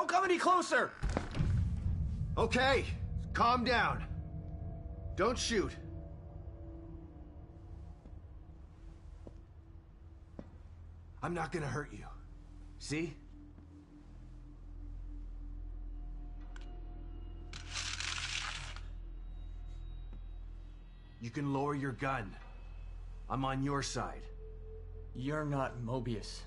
Don't come any closer! Okay, calm down. Don't shoot. I'm not gonna hurt you. See? You can lower your gun. I'm on your side. You're not Mobius.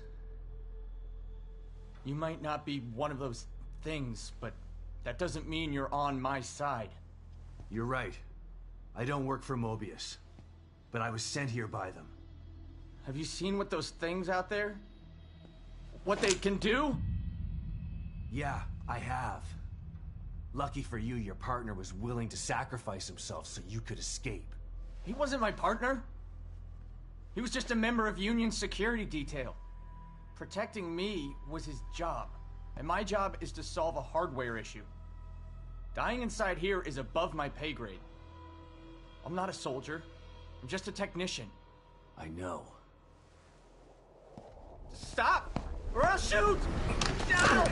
You might not be one of those things, but that doesn't mean you're on my side. You're right. I don't work for Mobius. But I was sent here by them. Have you seen what those things out there? What they can do? Yeah, I have. Lucky for you, your partner was willing to sacrifice himself so you could escape. He wasn't my partner. He was just a member of Union's security detail. Protecting me was his job, and my job is to solve a hardware issue. Dying inside here is above my pay grade. I'm not a soldier. I'm just a technician. I know. Stop, or I'll shoot! No!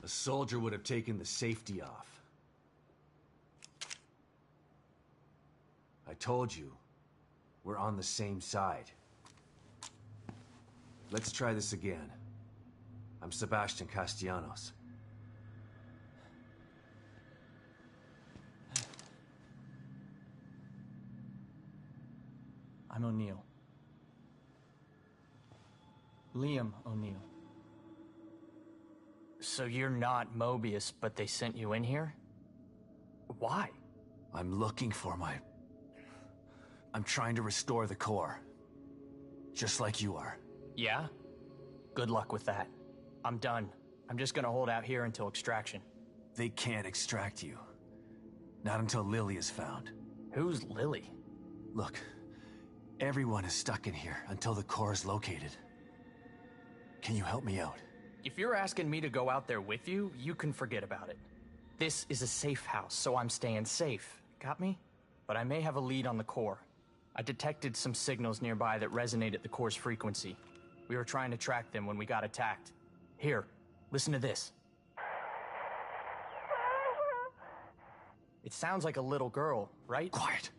A soldier would have taken the safety off. I told you, we're on the same side. Let's try this again. I'm Sebastian Castellanos. I'm O'Neill. Liam O'Neill. So you're not Mobius, but they sent you in here? Why? I'm looking for my... I'm trying to restore the core. Just like you are. Yeah? Good luck with that. I'm done. I'm just gonna hold out here until extraction. They can't extract you. Not until Lily is found. Who's Lily? Look, everyone is stuck in here until the core is located. Can you help me out? If you're asking me to go out there with you, you can forget about it. This is a safe house, so I'm staying safe. Got me? But I may have a lead on the core. I detected some signals nearby that resonate at the core's frequency. We were trying to track them when we got attacked. Here, listen to this. It sounds like a little girl, right? Quiet.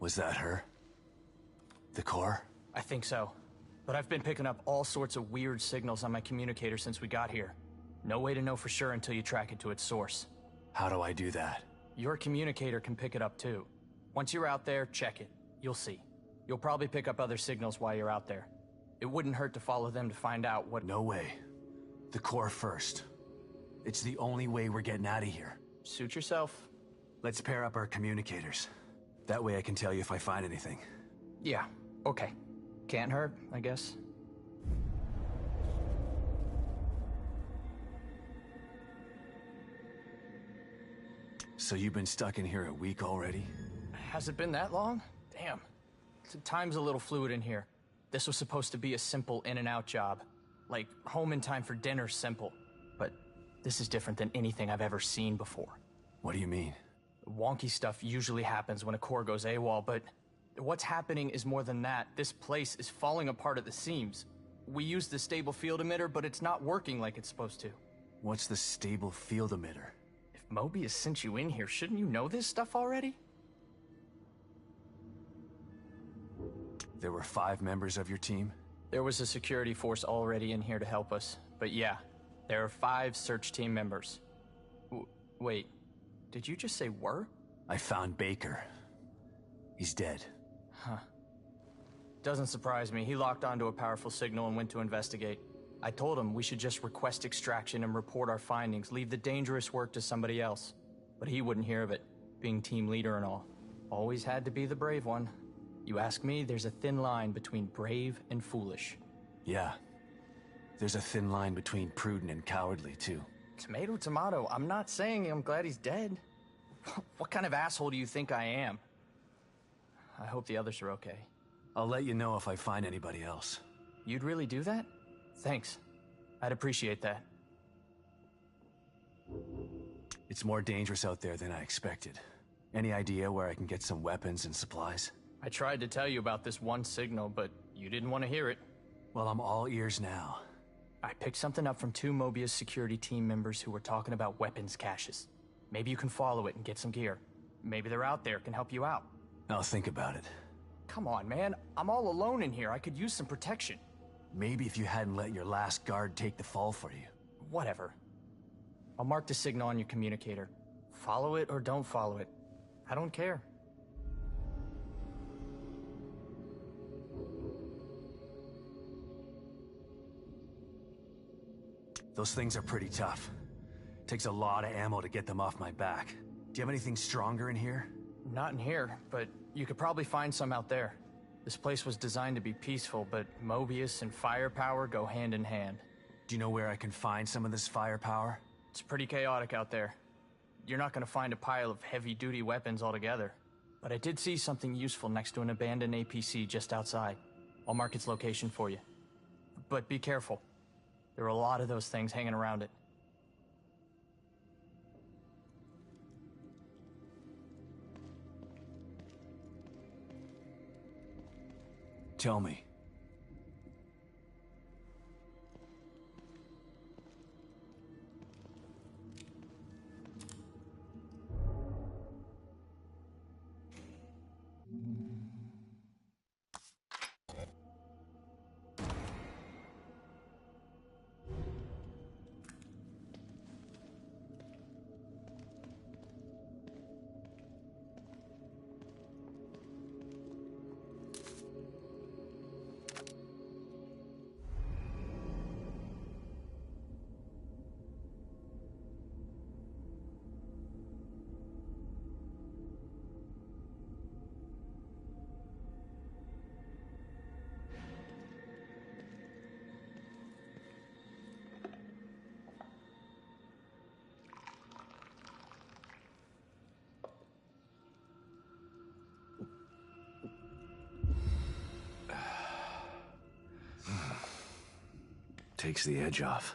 Was that her? The core? I think so. But I've been picking up all sorts of weird signals on my communicator since we got here. No way to know for sure until you track it to its source. How do I do that? Your communicator can pick it up too. Once you're out there, check it. You'll see. You'll probably pick up other signals while you're out there. It wouldn't hurt to follow them to find out what... No way. The core first. It's the only way we're getting out of here. Suit yourself. Let's pair up our communicators. That way I can tell you if I find anything. Yeah, okay. Can't hurt, I guess. So you've been stuck in here a week already? Has it been that long? Damn. Time's a little fluid in here. This was supposed to be a simple in-and-out job. Like, home in time for dinner's simple. But this is different than anything I've ever seen before. What do you mean? Wonky stuff usually happens when a core goes AWOL, but what's happening is more than that. This place is falling apart at the seams. We used the stable field emitter, but it's not working like it's supposed to. What's the stable field emitter? If Mobius sent you in here, shouldn't you know this stuff already? There were 5 members of your team? There was a security force already in here to help us. But yeah, there are 5 search team members. Wait, did you just say were? I found Baker. He's dead. Huh. Doesn't surprise me. He locked onto a powerful signal and went to investigate. I told him we should just request extraction and report our findings, leave the dangerous work to somebody else. But he wouldn't hear of it, being team leader and all. Always had to be the brave one. You ask me, there's a thin line between brave and foolish. Yeah. There's a thin line between prudent and cowardly, too. Tomato, tomato. I'm not saying I'm glad he's dead. What kind of asshole do you think I am? I hope the others are okay. I'll let you know if I find anybody else. You'd really do that? Thanks. I'd appreciate that. It's more dangerous out there than I expected. Any idea where I can get some weapons and supplies? I tried to tell you about this one signal, but you didn't want to hear it. Well, I'm all ears now. I picked something up from 2 Mobius security team members who were talking about weapons caches. Maybe you can follow it and get some gear. Maybe they're out there, can help you out. I'll think about it. Come on, man. I'm all alone in here. I could use some protection. Maybe if you hadn't let your last guard take the fall for you. Whatever. I'll mark the signal on your communicator. Follow it or don't follow it. I don't care. Those things are pretty tough. Takes a lot of ammo to get them off my back. Do you have anything stronger in here? Not in here, but you could probably find some out there. This place was designed to be peaceful, but Mobius and firepower go hand in hand. Do you know where I can find some of this firepower? It's pretty chaotic out there. You're not gonna find a pile of heavy-duty weapons altogether. But I did see something useful next to an abandoned APC just outside. I'll mark its location for you. But be careful. There are a lot of those things hanging around it. Tell me. Takes the edge off.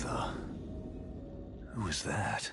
Who was that?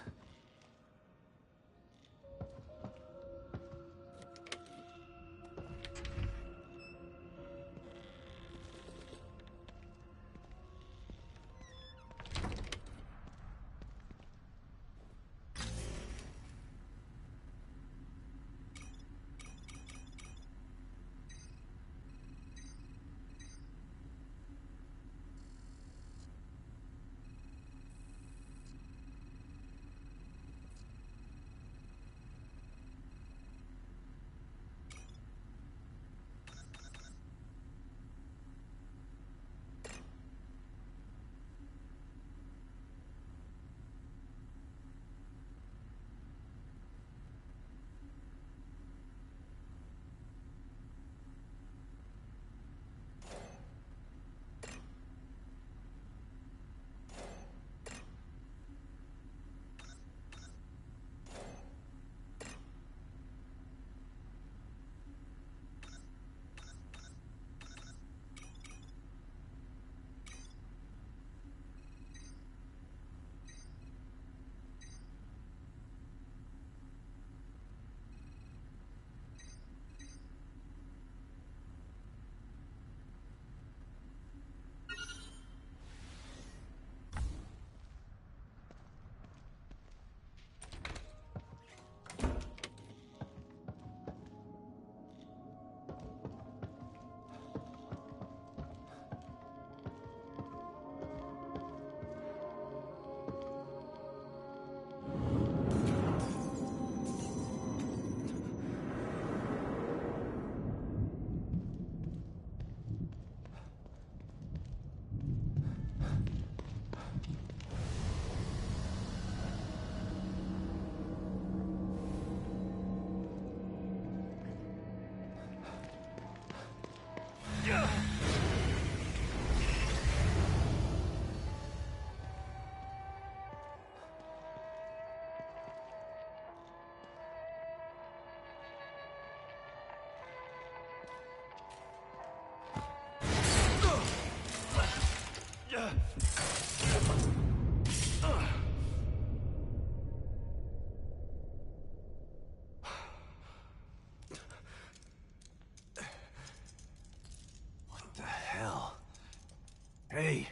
Hey,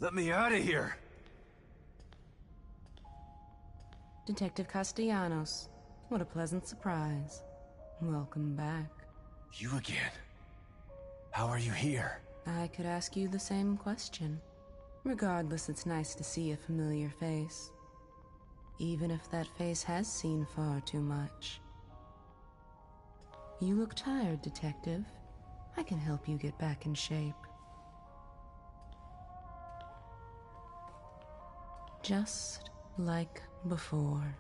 let me out of here! Detective Castellanos, what a pleasant surprise. Welcome back. You again? How are you here? I could ask you the same question. Regardless, it's nice to see a familiar face. Even if that face has seen far too much. You look tired, Detective. I can help you get back in shape. Just like before.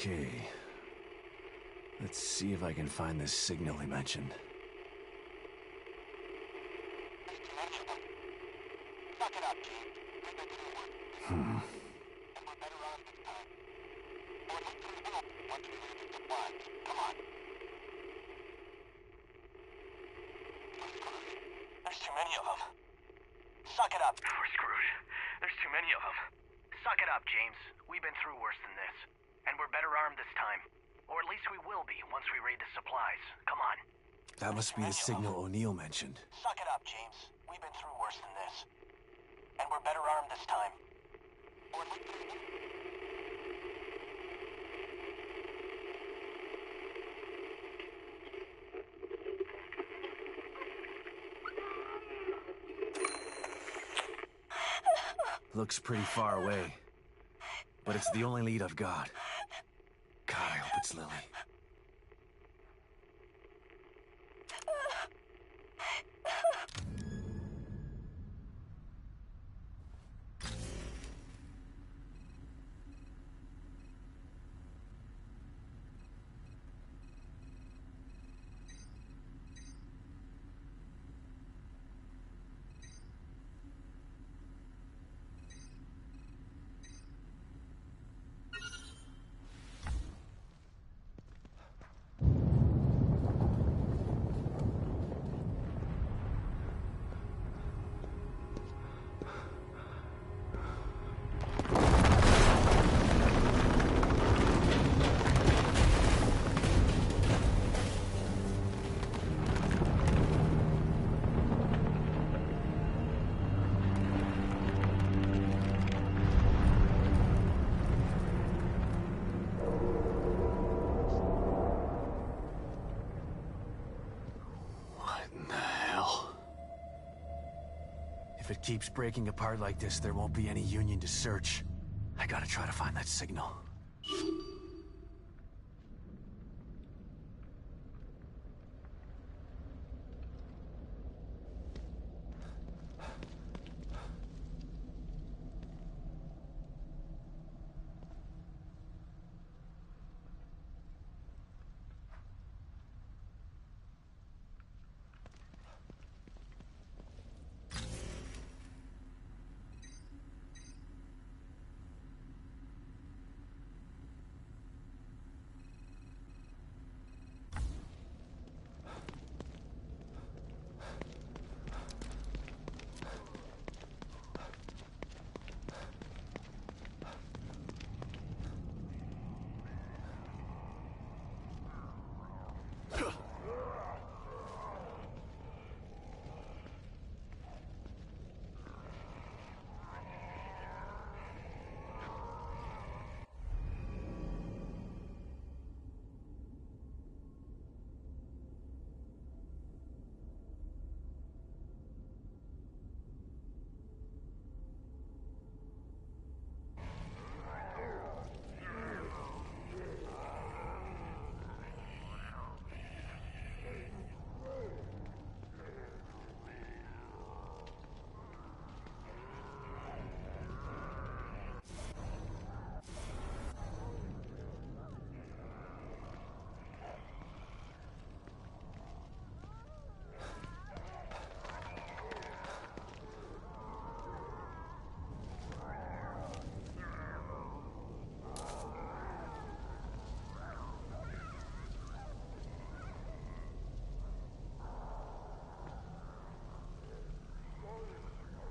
Okay. Let's see if I can find this signal he mentioned. There's too many of them. Suck it up. We're screwed. There's too many of them. Suck it up, James. We've been through worse than this. And we're better armed this time. Or at least we will be once we raid the supplies. Come on. That must be the signal O'Neill mentioned. Suck it up, James. We've been through worse than this. And we're better armed this time. Or at least... Looks pretty far away. But it's the only lead I've got. God, I hope it's Lily. If it keeps breaking apart like this, there won't be any Union to search. I gotta try to find that signal.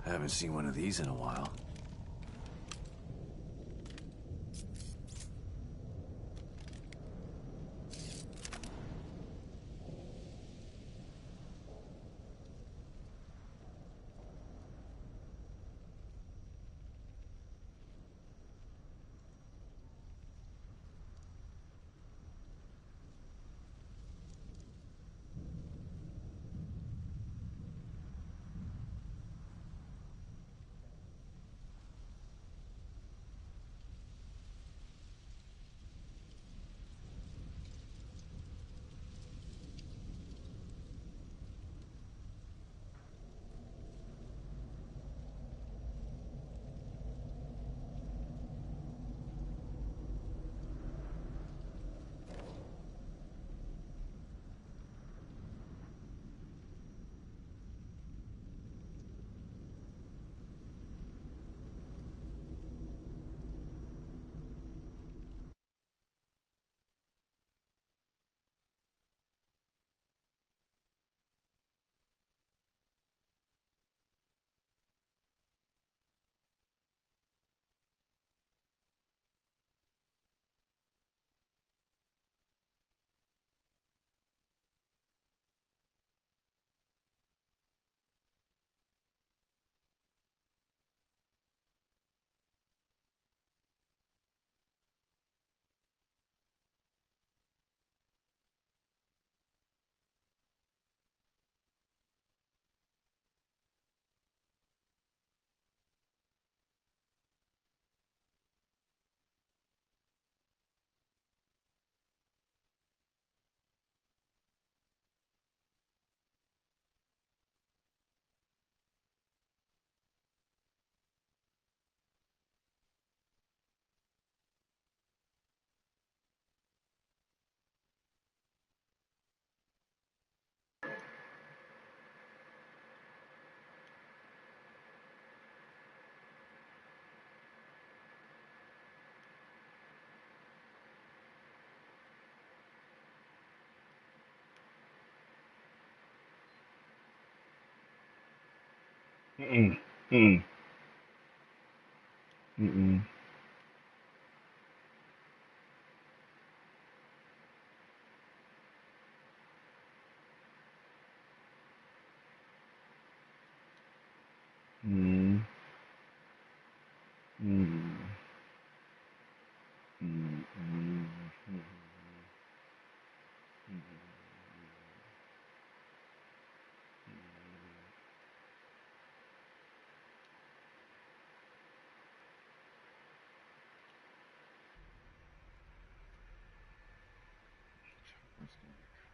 I haven't seen one of these in a while. Mm-mm. Mm-mm. Mm-mm. Mm. Mm. Mm.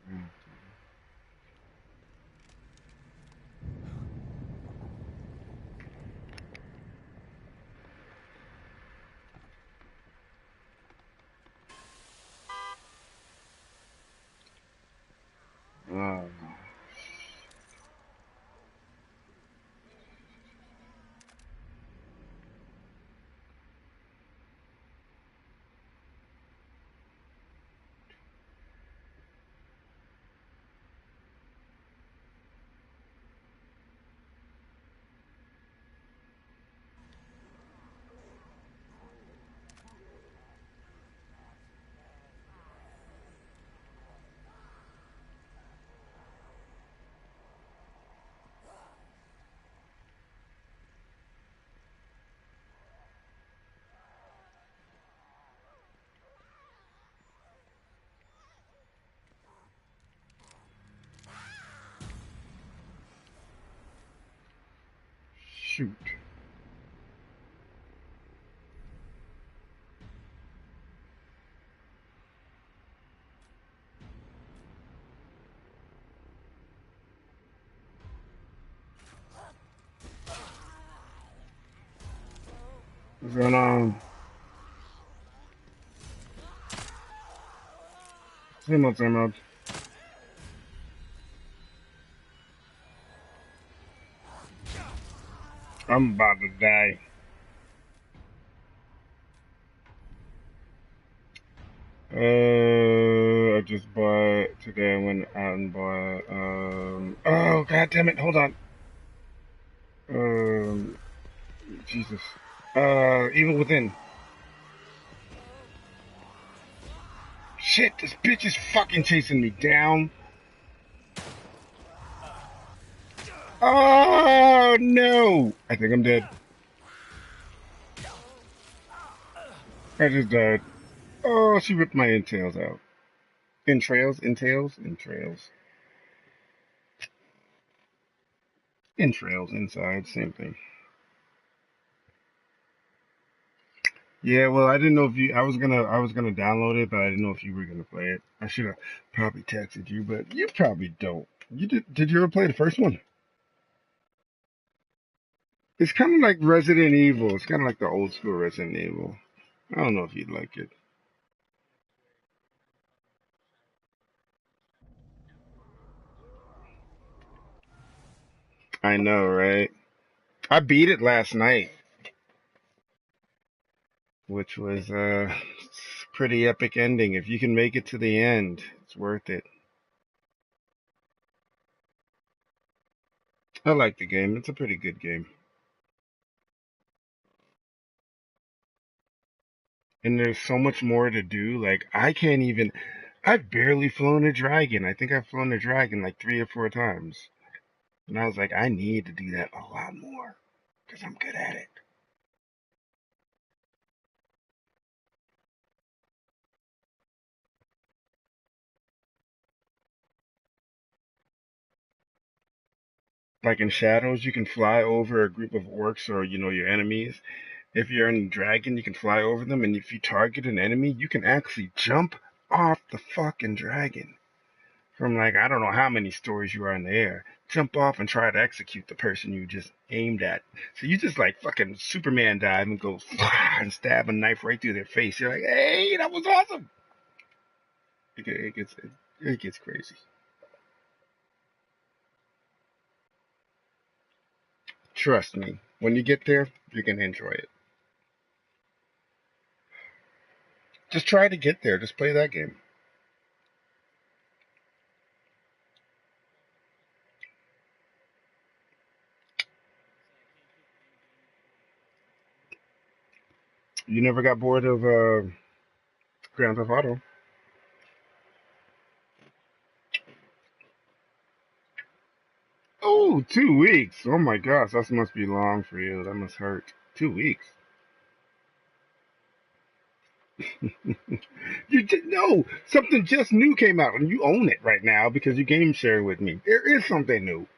Mm. Oh. Shoot. What's going on? Same old, same old. I'm about to die. I just bought today. I went out and bought. Oh, god damn it! Hold on. Um. Jesus. Evil Within. Shit! This bitch is fucking chasing me down. Oh no! I think I'm dead. I just died. Oh, she ripped my entrails out. Entrails. Entrails inside, same thing. Yeah, well, I didn't know if you. I was gonna download it, but I didn't know if you were gonna play it. I should have probably texted you, but you probably don't. You did? Did you ever play the first one? It's kind of like Resident Evil. It's kind of like the old school Resident Evil. I don't know if you'd like it. I know, right? I beat it last night, which was pretty epic ending. If you can make it to the end, it's worth it. I like the game. It's a pretty good game. And there's so much more to do. Like I can't even. I've barely flown a dragon. I think I've flown a dragon like 3 or 4 times. And I was like, I need to do that a lot more because I'm good at it. Like in Shadows, you can fly over a group of orcs or your enemies. If you're in dragon, you can fly over them, and if you target an enemy, you can actually jump off the fucking dragon. From like I don't know how many stories you are in the air. Jump off and try to execute the person you just aimed at. So you just like fucking Superman dive and go and stab a knife right through their face. You're like, hey, that was awesome. It gets crazy. Trust me, when you get there, you're gonna enjoy it. Just try to get there. Just play that game. You never got bored of Grand Theft Auto? Oh, 2 weeks. Oh my gosh, that must be long for you. That must hurt. 2 weeks. No, something just new came out, and you own it right now because you game share with me. There is something new.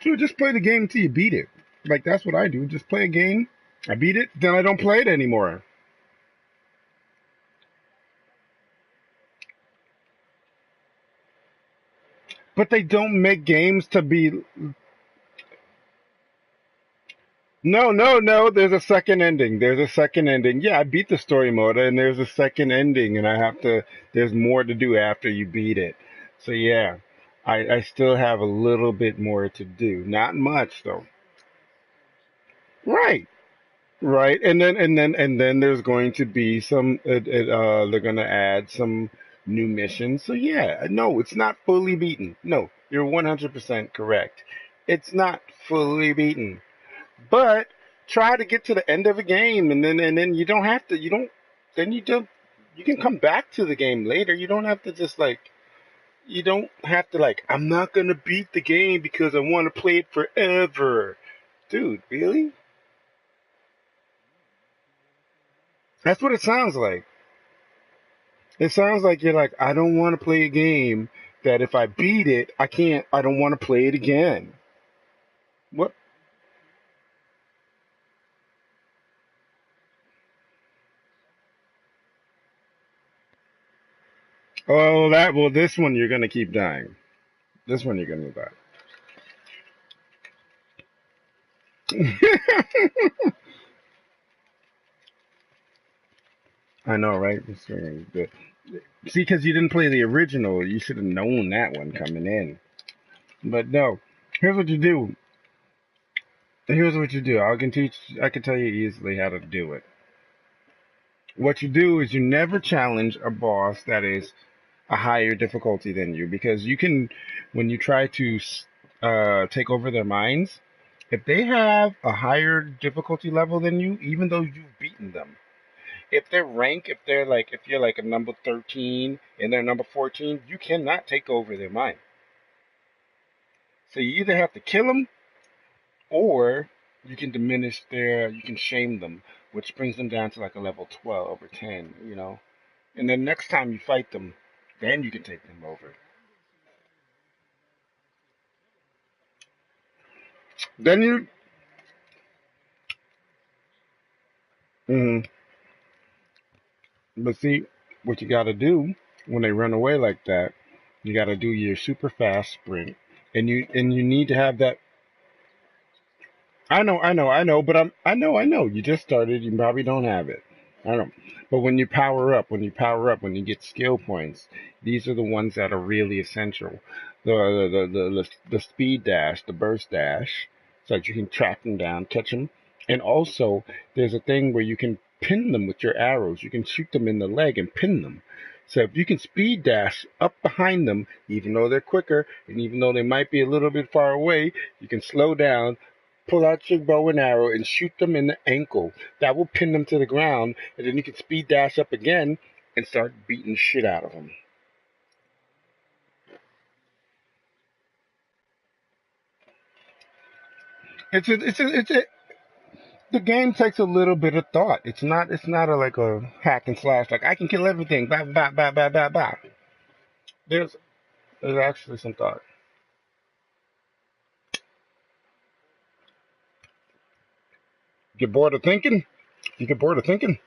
So just play the game until you beat it. Like that's what I do. Just play a game. I beat it, then I don't play it anymore. But they don't make games to be. No, no, no. There's a second ending. There's a second ending. Yeah, I beat the story mode, and there's a second ending, and I have to. There's more to do after you beat it. So yeah, I still have a little bit more to do. Not much though. Right. Right, and then there's going to be some. They're going to add some new missions. So yeah, no, it's not fully beaten. No, you're 100% correct. It's not fully beaten, but try to get to the end of a game, and then you don't have to. You don't. Then you don't. You can come back to the game later. You don't have to just like. You don't have to like. I'm not gonna beat the game because I want to play it forever, dude. Really? That's what it sounds like. It sounds like you're like, I don't want to play a game that if I beat it, I don't want to play it again. What? Oh, this one you're going to keep dying. This one you're going to die. I know, right? Good. See, because you didn't play the original, you should have known that one coming in. But no, here's what you do. Here's what you do. I can tell you easily how to do it. What you do is you never challenge a boss that is a higher difficulty than you because you can, when you try to take over their minds, if they have a higher difficulty level than you, even though you've beaten them, if their rank, if you're like a number 13 and they're number 14, you cannot take over their mind. So you either have to kill them or you can shame them, which brings them down to like a level 12 or 10, you know. And then next time you fight them, then you can take them over. Then you, mm, but see, what you got to do when they run away like that, you got to do your super fast sprint, and you need to have that. I know, but I know. You just started. You probably don't have it. I don't. But when you get skill points, these are the ones that are really essential. The speed dash, the burst dash, so that you can track them down, catch them, and also there's a thing where you can pin them with your arrows. You can shoot them in the leg and pin them. So if you can speed dash up behind them, even though they're quicker and even though they might be a little bit far away, you can slow down, pull out your bow and arrow and shoot them in the ankle. That will pin them to the ground, and then you can speed dash up again and start beating shit out of them. It's a. The game takes a little bit of thought. It's not a like a hack and slash. Like I can kill everything. Blah blah blah blah blah blah. There's there's actually some thought. Get bored of thinking? You get bored of thinking?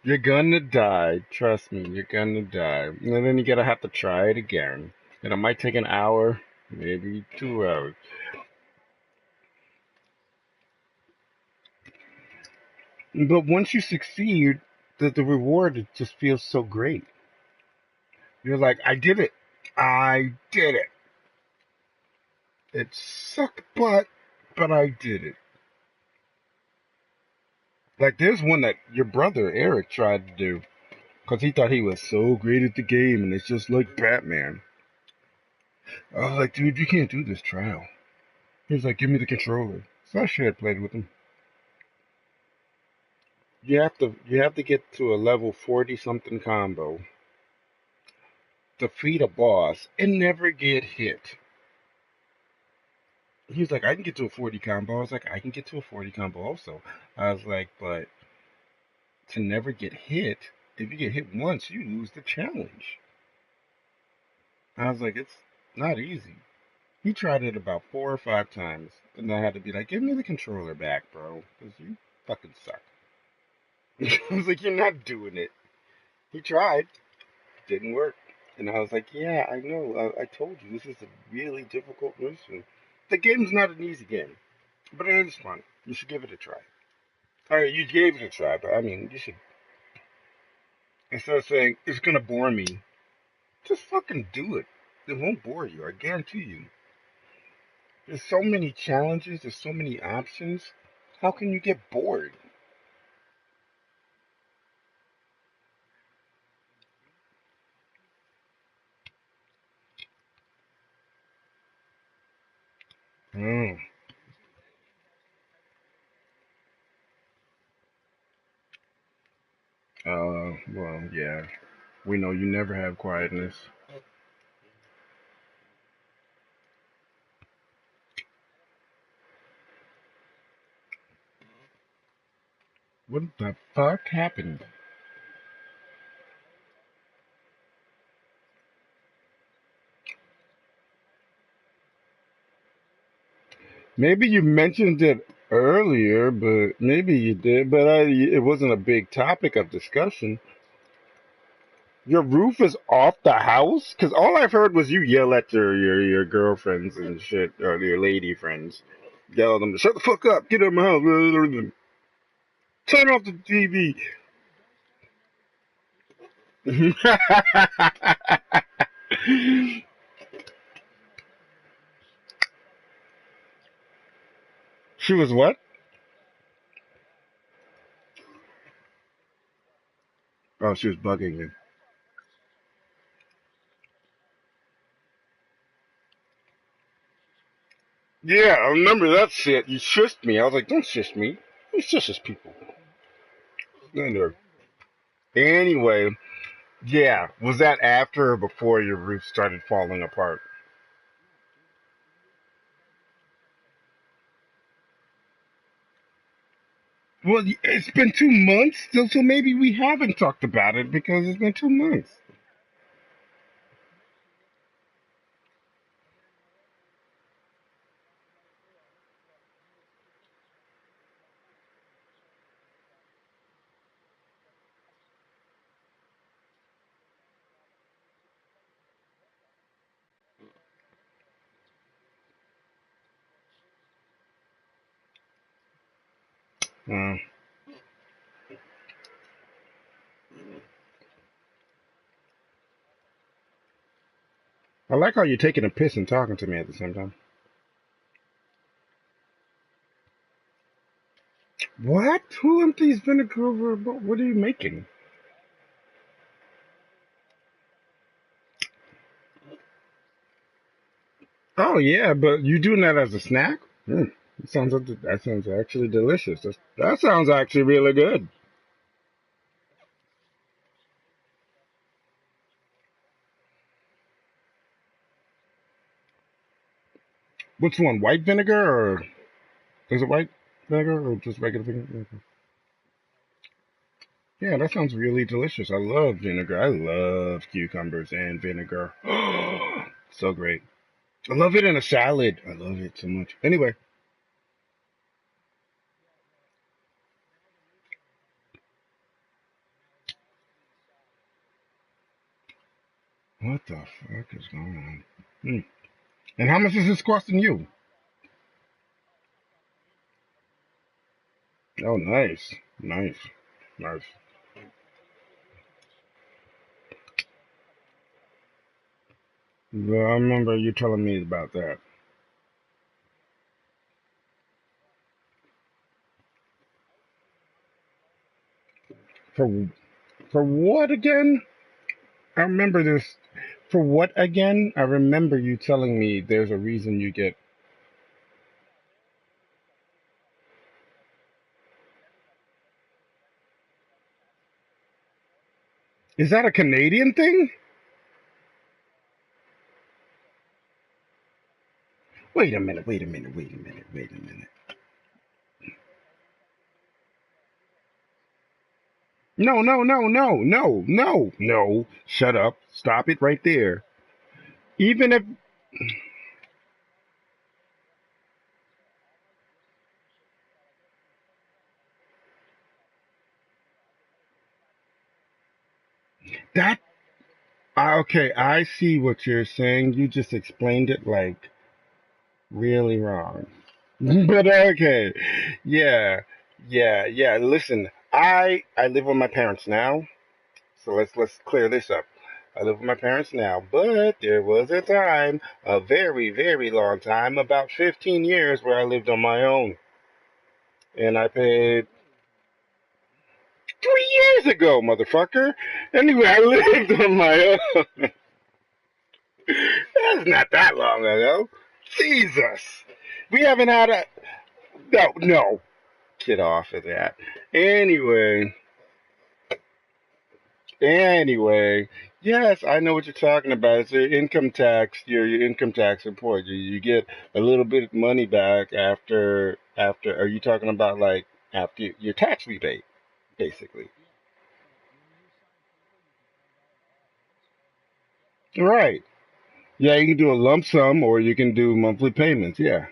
You're gonna die. Trust me, you're gonna die. And then you gotta have to try it again. And it might take an hour, maybe 2 hours. But once you succeed, the reward just feels so great. You're like, I did it. I did it. It sucked butt, but I did it. Like, there's one that your brother Eric tried to do because he thought he was so great at the game, and it's just like Batman. I was like, dude, you can't do this trial. He was like, give me the controller. So I shared played with him. You have to get to a level 40 something combo, defeat a boss, and never get hit. He was like, I can get to a 40 combo. I was like, I can get to a 40 combo also. I was like, but to never get hit, if you get hit once, you lose the challenge. I was like, it's not easy. He tried it about 4 or 5 times, and I had to be like, give me the controller back, bro, because you fucking suck. I was like, you're not doing it. He tried, didn't work. And I was like, yeah, I know. I told you, this is a really difficult mission. The game's not an easy game, but it is fun. You should give it a try. Alright, you gave it a try, but I mean, you should, instead of saying, it's gonna bore me, just fucking do it. It won't bore you, I guarantee you. There's so many challenges, there's so many options. How can you get bored? Mm. Well, yeah. We know you never have quietness. What the fuck happened? Maybe you mentioned it earlier, but maybe you did, but it wasn't a big topic of discussion. Your roof is off the house? Because all I've heard was you yell at your girlfriends and shit, or your lady friends. Yell at them to shut the fuck up, get out of my house, turn off the TV. She was what? Oh, she was bugging you. Yeah, I remember that shit. You shushed me. I was like, don't shush me. Who shushes people? No. Anyway, yeah, was that after or before your roof started falling apart? Well, it's been 2 months, so maybe we haven't talked about it because it's been 2 months. Uh, I like how you're taking a piss and talking to me at the same time. What? Who empties vinegar over a bowl? What are you making? Oh yeah, but you doing that as a snack? That sounds actually delicious. That sounds actually really good. Which one? White vinegar or is it white vinegar or just regular vinegar? Yeah, that sounds really delicious. I love vinegar. I love cucumbers and vinegar. So great. I love it in a salad. I love it so much. Anyway, what the fuck is going on? Hmm. And how much is this costing you? Oh, nice. Nice. Nice. Well, I remember you telling me about that. For for what again? I remember this. For what again? I remember you telling me there's a reason you get. Is that a Canadian thing? Wait a minute. Wait a minute. Wait a minute. Wait a minute. No, no, no, no, no, no, no. Shut up. Stop it right there. Even if that. Okay, I see what you're saying. You just explained it like really wrong. But okay. Yeah. Yeah, yeah. Listen, I live with my parents now. So let's clear this up. I live with my parents now, but there was a time, a very, very long time, about 15 years where I lived on my own. And I paid 3 years ago, motherfucker. Anyway, I lived on my own. That's not that long ago. Jesus. We haven't had a no, no. Get off of that. Anyway, anyway, yes, I know what you're talking about. It's your income tax, your income tax report. You get a little bit of money back after. Are you talking about like after your tax rebate, basically? Right. Yeah, you can do a lump sum or you can do monthly payments. Yeah.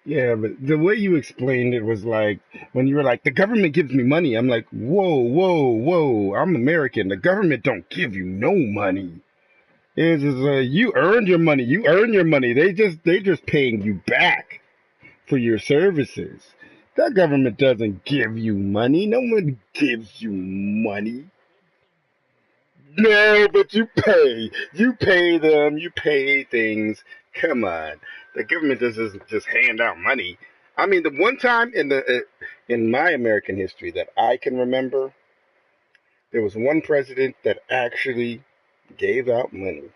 Yeah, but the way you explained it was like when you were like, the government gives me money. I'm like, whoa, whoa, whoa. I'm American. The government don't give you no money. It's just you earned your money. You earn your money. They just paying you back for your services. The government doesn't give you money. No one gives you money. No, but you pay. You pay them. You pay things. Come on. The government doesn't just hand out money. I mean, the one time in my American history that I can remember, there was one president that actually gave out money,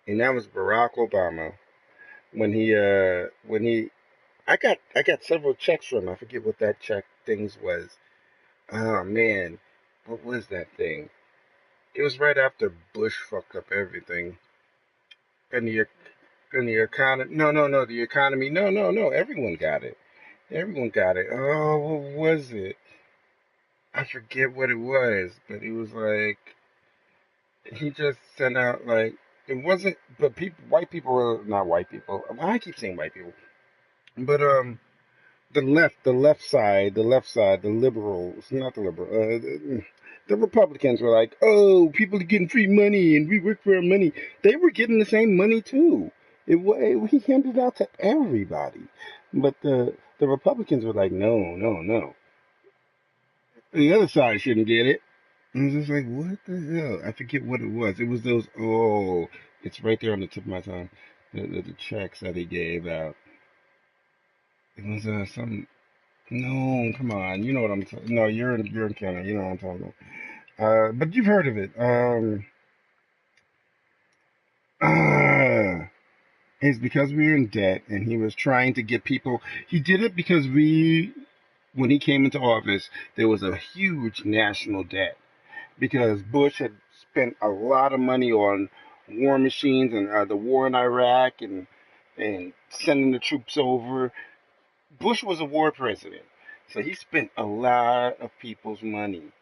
and that was Barack Obama. When he I got several checks from him. I forget what that check things was. Oh man, what was that thing? It was right after Bush fucked up everything. And the economy. No, no, no. The economy. No, no, no. Everyone got it. Everyone got it. Oh, what was it? I forget what it was, but it was like he just sent out like it wasn't. But people, white people were not white people. I keep saying white people, but the left side, the liberals, not the liberal, the Republicans were like, oh, people are getting free money and we work for our money. They were getting the same money too. He handed it out to everybody, but the Republicans were like, no, no, no. The other side shouldn't get it. And I was just like, what the hell? I forget what it was. It was those. Oh, it's right there on the tip of my tongue. The checks that he gave out. It was some. No, come on. You know what I'm talking. No, you're in Canada. You know what I'm talking about. But you've heard of it. Uh, it's because we were in debt, and he was trying to get people. He did it because when he came into office, there was a huge national debt because Bush had spent a lot of money on war machines and the war in Iraq and sending the troops over. Bush was a war president, so he spent a lot of people's money.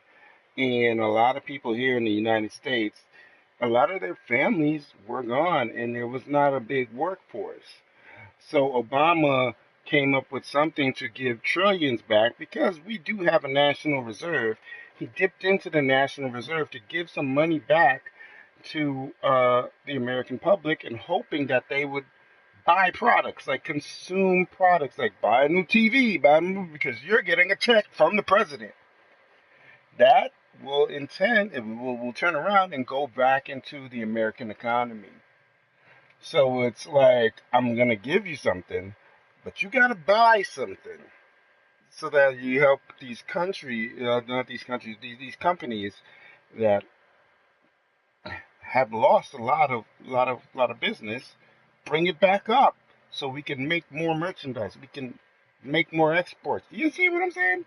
And a lot of people here in the United States, a lot of their families were gone, and there was not a big workforce. So Obama came up with something to give trillions back because we do have a national reserve. He dipped into the national reserve to give some money back to the American public and hoping that they would buy products, like consume products, like buy a new TV, buy a new because you're getting a check from the president. That will turn around and go back into the American economy. So it's like, I'm gonna give you something, but you gotta buy something so that you help these not these countries, these companies that have lost a lot of business, bring it back up so we can make more merchandise. We can make more exports. You see what I'm saying?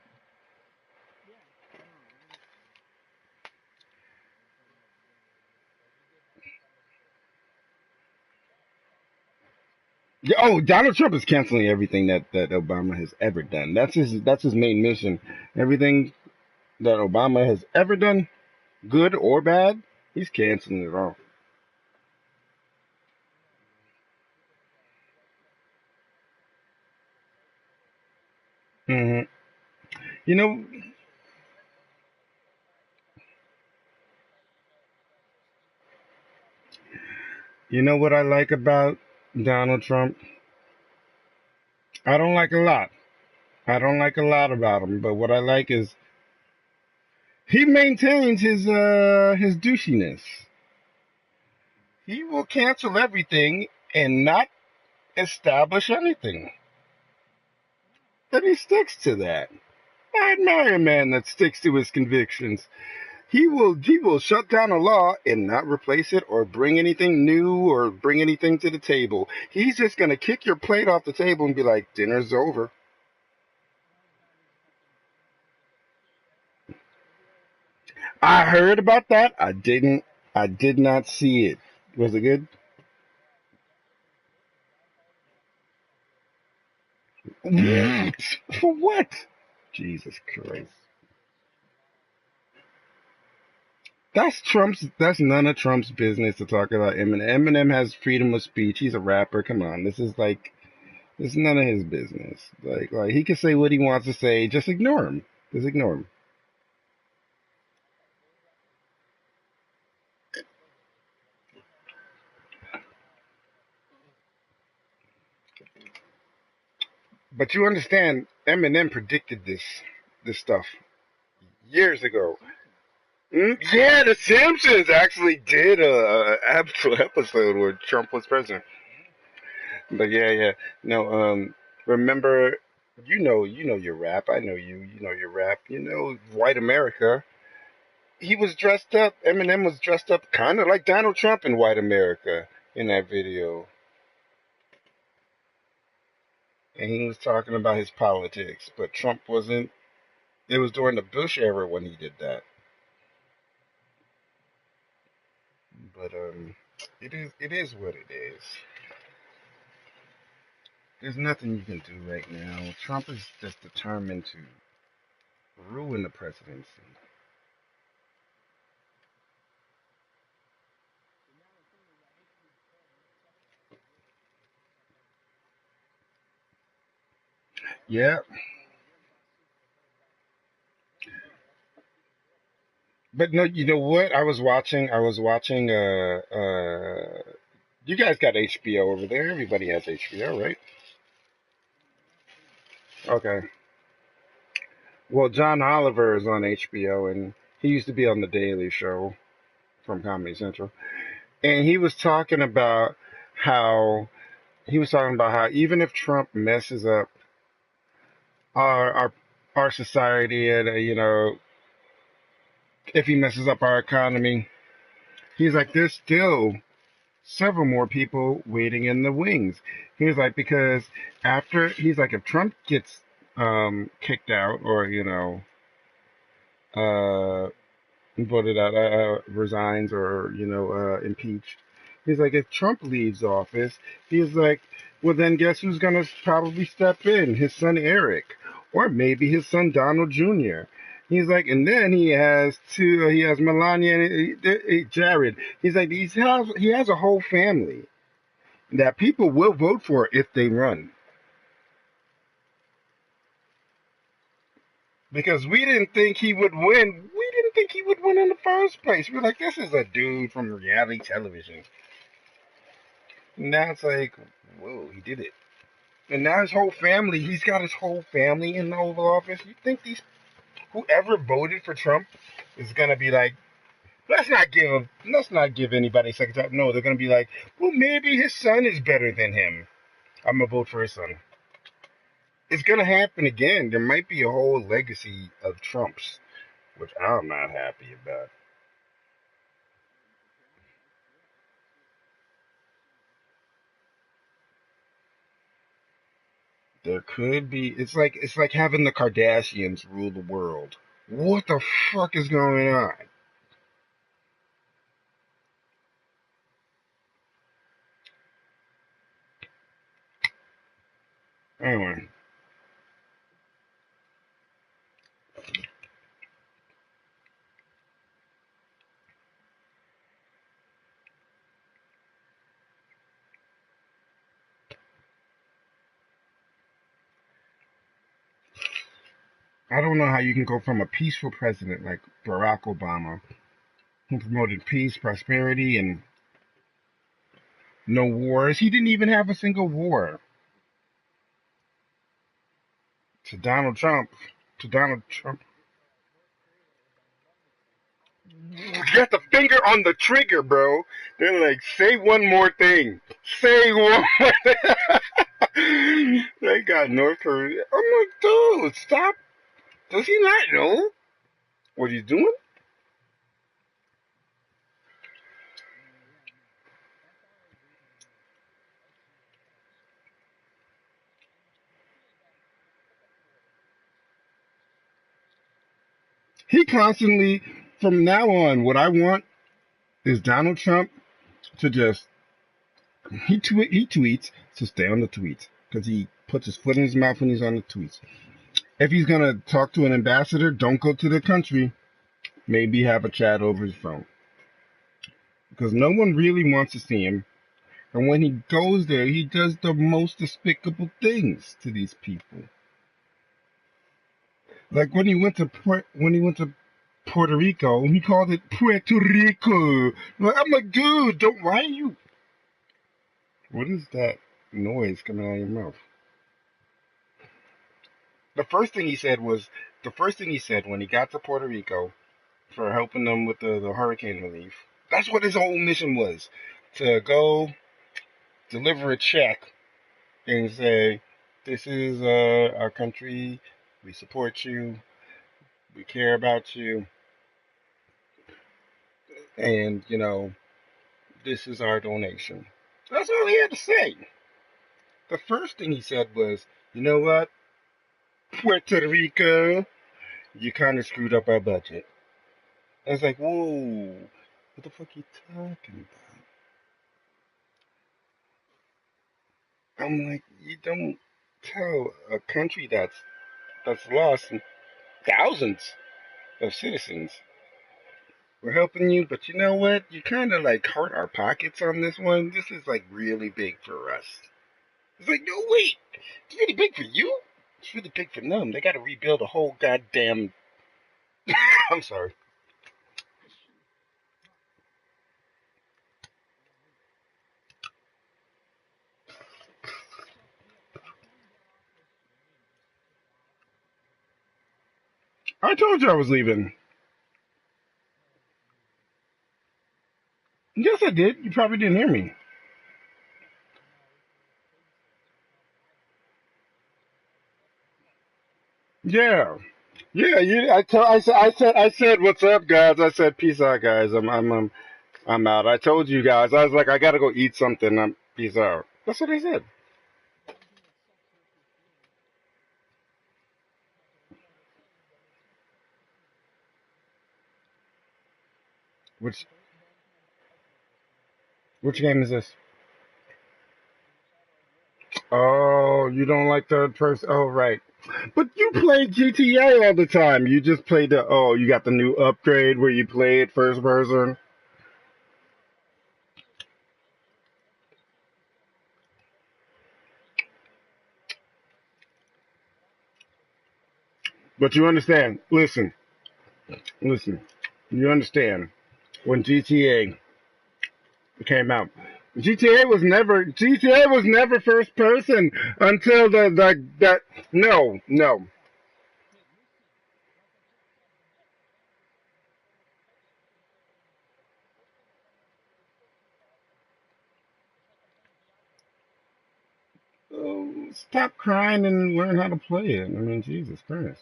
Yeah, oh, Donald Trump is canceling everything that Obama has ever done. That's his main mission. Everything that Obama has ever done, good or bad, he's canceling it all. hmm You know, you know what I like about Donald Trump? I don't like a lot. I don't like a lot about him, but what I like is he maintains his douchiness. He will cancel everything and not establish anything. And he sticks to that. I admire a man that sticks to his convictions. He will shut down a law and not replace it or bring anything new or bring anything to the table. He's just gonna kick your plate off the table and be like, dinner's over. I heard about that. I did not see it. Was it good? What? For what? Jesus Christ. That's none of Trump's business to talk about Eminem. Eminem has freedom of speech. He's a rapper. Come on. This is none of his business. Like he can say what he wants to say. Just ignore him. Just ignore him. But you understand, Eminem predicted this stuff years ago. Yeah, The Simpsons actually did a actual episode where Trump was president. But yeah. No, remember, you know your rap. I know you know your rap. You know, White America. He was dressed up. Eminem was dressed up kind of like Donald Trump in White America in that video, and he was talking about his politics. But Trump wasn't. It was during the Bush era when he did that. But it is what it is. There's nothing you can do right now. Trump is just determined to ruin the presidency. Yeah, but no, you know what? I was watching. You guys got HBO over there. Everybody has HBO, right? Okay. Well, John Oliver is on HBO, and he used to be on the Daily Show from Comedy Central, and how he was talking about how even if Trump messes up our our our society, and if he messes up our economy, he's like, there's still several more people waiting in the wings. He was like, because he's like, if Trump gets kicked out or uh voted out, resigns or impeached, he's like, if Trump leaves office, he's like, well then guess who's gonna probably step in? His son Eric, or maybe his son Donald Jr. He's like, and then he has Melania and Jared. He's like, he has a whole family that people will vote for if they run. Because we didn't think he would win. We didn't think he would win in the first place. We were like, this is a dude from reality television. Now it's like, whoa, he did it. And now he's got his whole family in the Oval Office. You think these whoever voted for Trump is gonna be like, let's not give anybody a second time. No, they're gonna be like, well, maybe his son is better than him. I'm gonna vote for his son. It's gonna happen again. There might be a whole legacy of Trumps, which I'm not happy about. There could be. It's like having the Kardashians rule the world. What the fuck is going on? Anyway, I don't know how you can go from a peaceful president like Barack Obama, who promoted peace, prosperity, and no wars. He didn't even have a single war. To Donald Trump. To Donald Trump. You got the finger on the trigger, bro. They're like, say one more thing. Say one more thing. They got North Korea. I'm like, dude, stop. Does he not know what he's doing? He constantly, from now on, what I want is Donald Trump to just, he tweets, to stay on the tweets. Because he puts his foot in his mouth when he's on the tweets. If he's going to talk to an ambassador, don't go to the country. Maybe have a chat over his phone. Because no one really wants to see him. And when he goes there, he does the most despicable things to these people. Like when he went to Puerto Rico, he called it Puerto Rico. I'm like, dude, why are you? What is that noise coming out of your mouth? The first thing he said when he got to Puerto Rico for helping them with the hurricane relief. That's what his whole mission was, to go deliver a check and say, this is our country. We support you. We care about you. And, this is our donation. That's all he had to say. The first thing he said was, you know what? Puerto Rico, you kind of screwed up our budget. I was like, whoa, what the fuck are you talking about? I'm like, you don't tell a country that's lost thousands of citizens. We're helping you, but you know what? You kind of like hurt our pockets on this one. This is like really big for us. It's like, no, wait. It's really big for you? It's really big for them. They got to rebuild a whole goddamn... I'm sorry. I told you I was leaving. Yes, I did. You probably didn't hear me. Yeah. Yeah, I said, what's up, guys? I said, peace out, guys. I'm out. I told you guys. I was like, I gotta go eat something. Peace out. That's what I said. Which game is this? Oh, you don't like third person? Oh, right. But you play GTA all the time. You just played you got the new upgrade where you play it first person. But you understand. Listen. You understand. When GTA came out, GTA was never first person until no. stop crying and learn how to play it. I mean, Jesus Christ.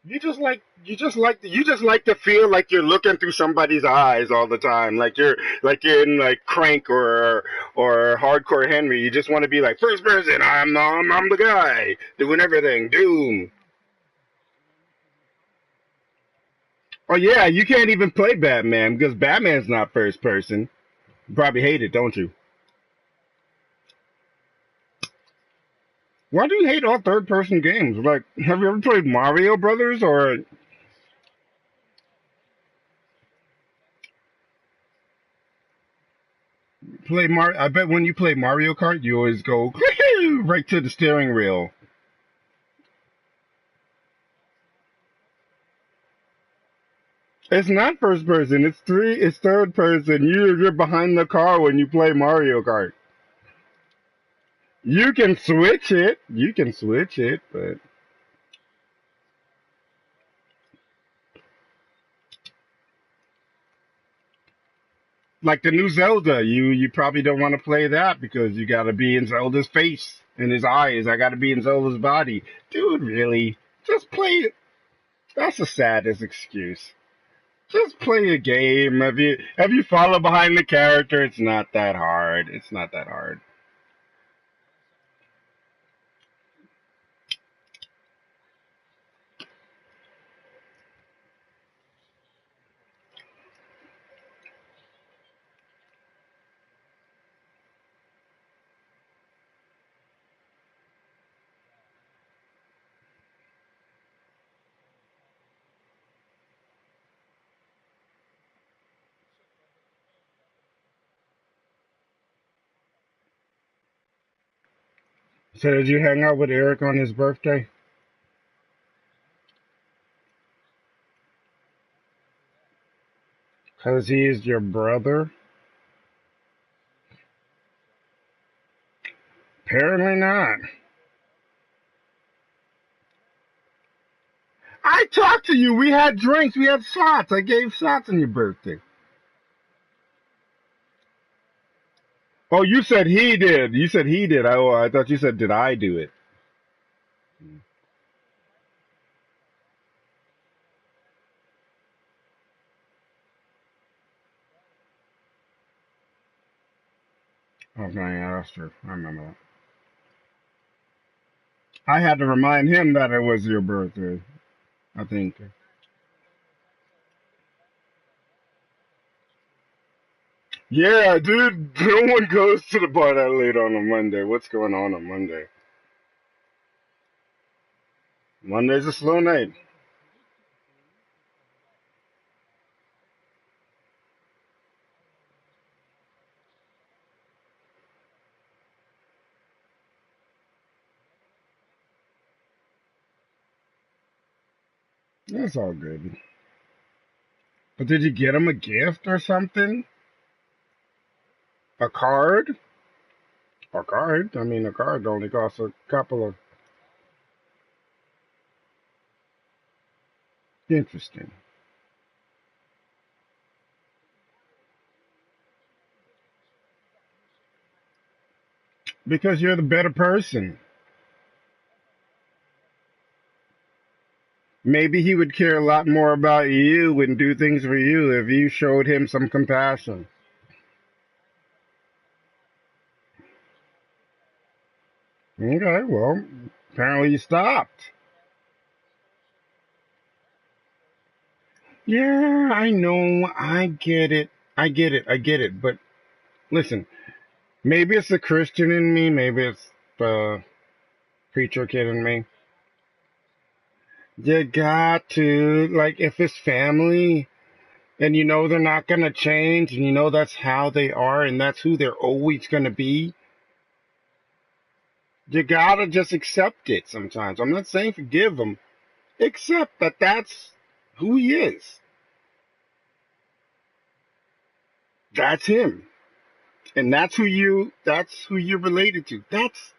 You just like to feel like you're looking through somebody's eyes all the time, like you're in like Crank or Hardcore Henry. You just want to be like first person. I'm the guy doing everything. Doom. Oh yeah, you can't even play Batman because Batman's not first person. You probably hate it, don't you? Why do you hate all third person games? Like, have you ever played Mario Brothers or play Mario? I bet when you play Mario Kart, you always go right to the steering wheel. It's not first person. It's third person. You're behind the car when you play Mario Kart. You can switch it. You can switch it, but like the new Zelda, you probably don't want to play that because you got to be in Zelda's face and his eyes. I got to be in Zelda's body, dude. Really, just play it. That's the saddest excuse. Just play a game. Have you follow behind the character? It's not that hard. It's not that hard. So did you hang out with Eric on his birthday? Cause he is your brother? Apparently not. I talked to you. We had drinks. We had shots. I gave shots on your birthday. Oh, you said he did. You said he did. I thought you said, did I do it? Okay, yeah, that's true. I remember that. I had to remind him that it was your birthday, I think. Yeah, dude, no one goes to the bar that late on a Monday. What's going on Monday? Monday's a slow night. That's all good. But did you get him a gift or something? A card? A card? I mean, a card only costs a couple of. Interesting. Because you're the better person. Maybe he would care a lot more about you and do things for you if you showed him some compassion. Okay, well, apparently you stopped. Yeah, I know. I get it. I get it. I get it. But listen, maybe it's the Christian in me. Maybe it's the preacher kid in me. You got to, like, if it's family and you know they're not going to change and you know that's how they are and that's who they're always going to be, you got to just accept it sometimes. I'm not saying forgive them. Accept that that's who he is. That's him. And that's who you're related to. That's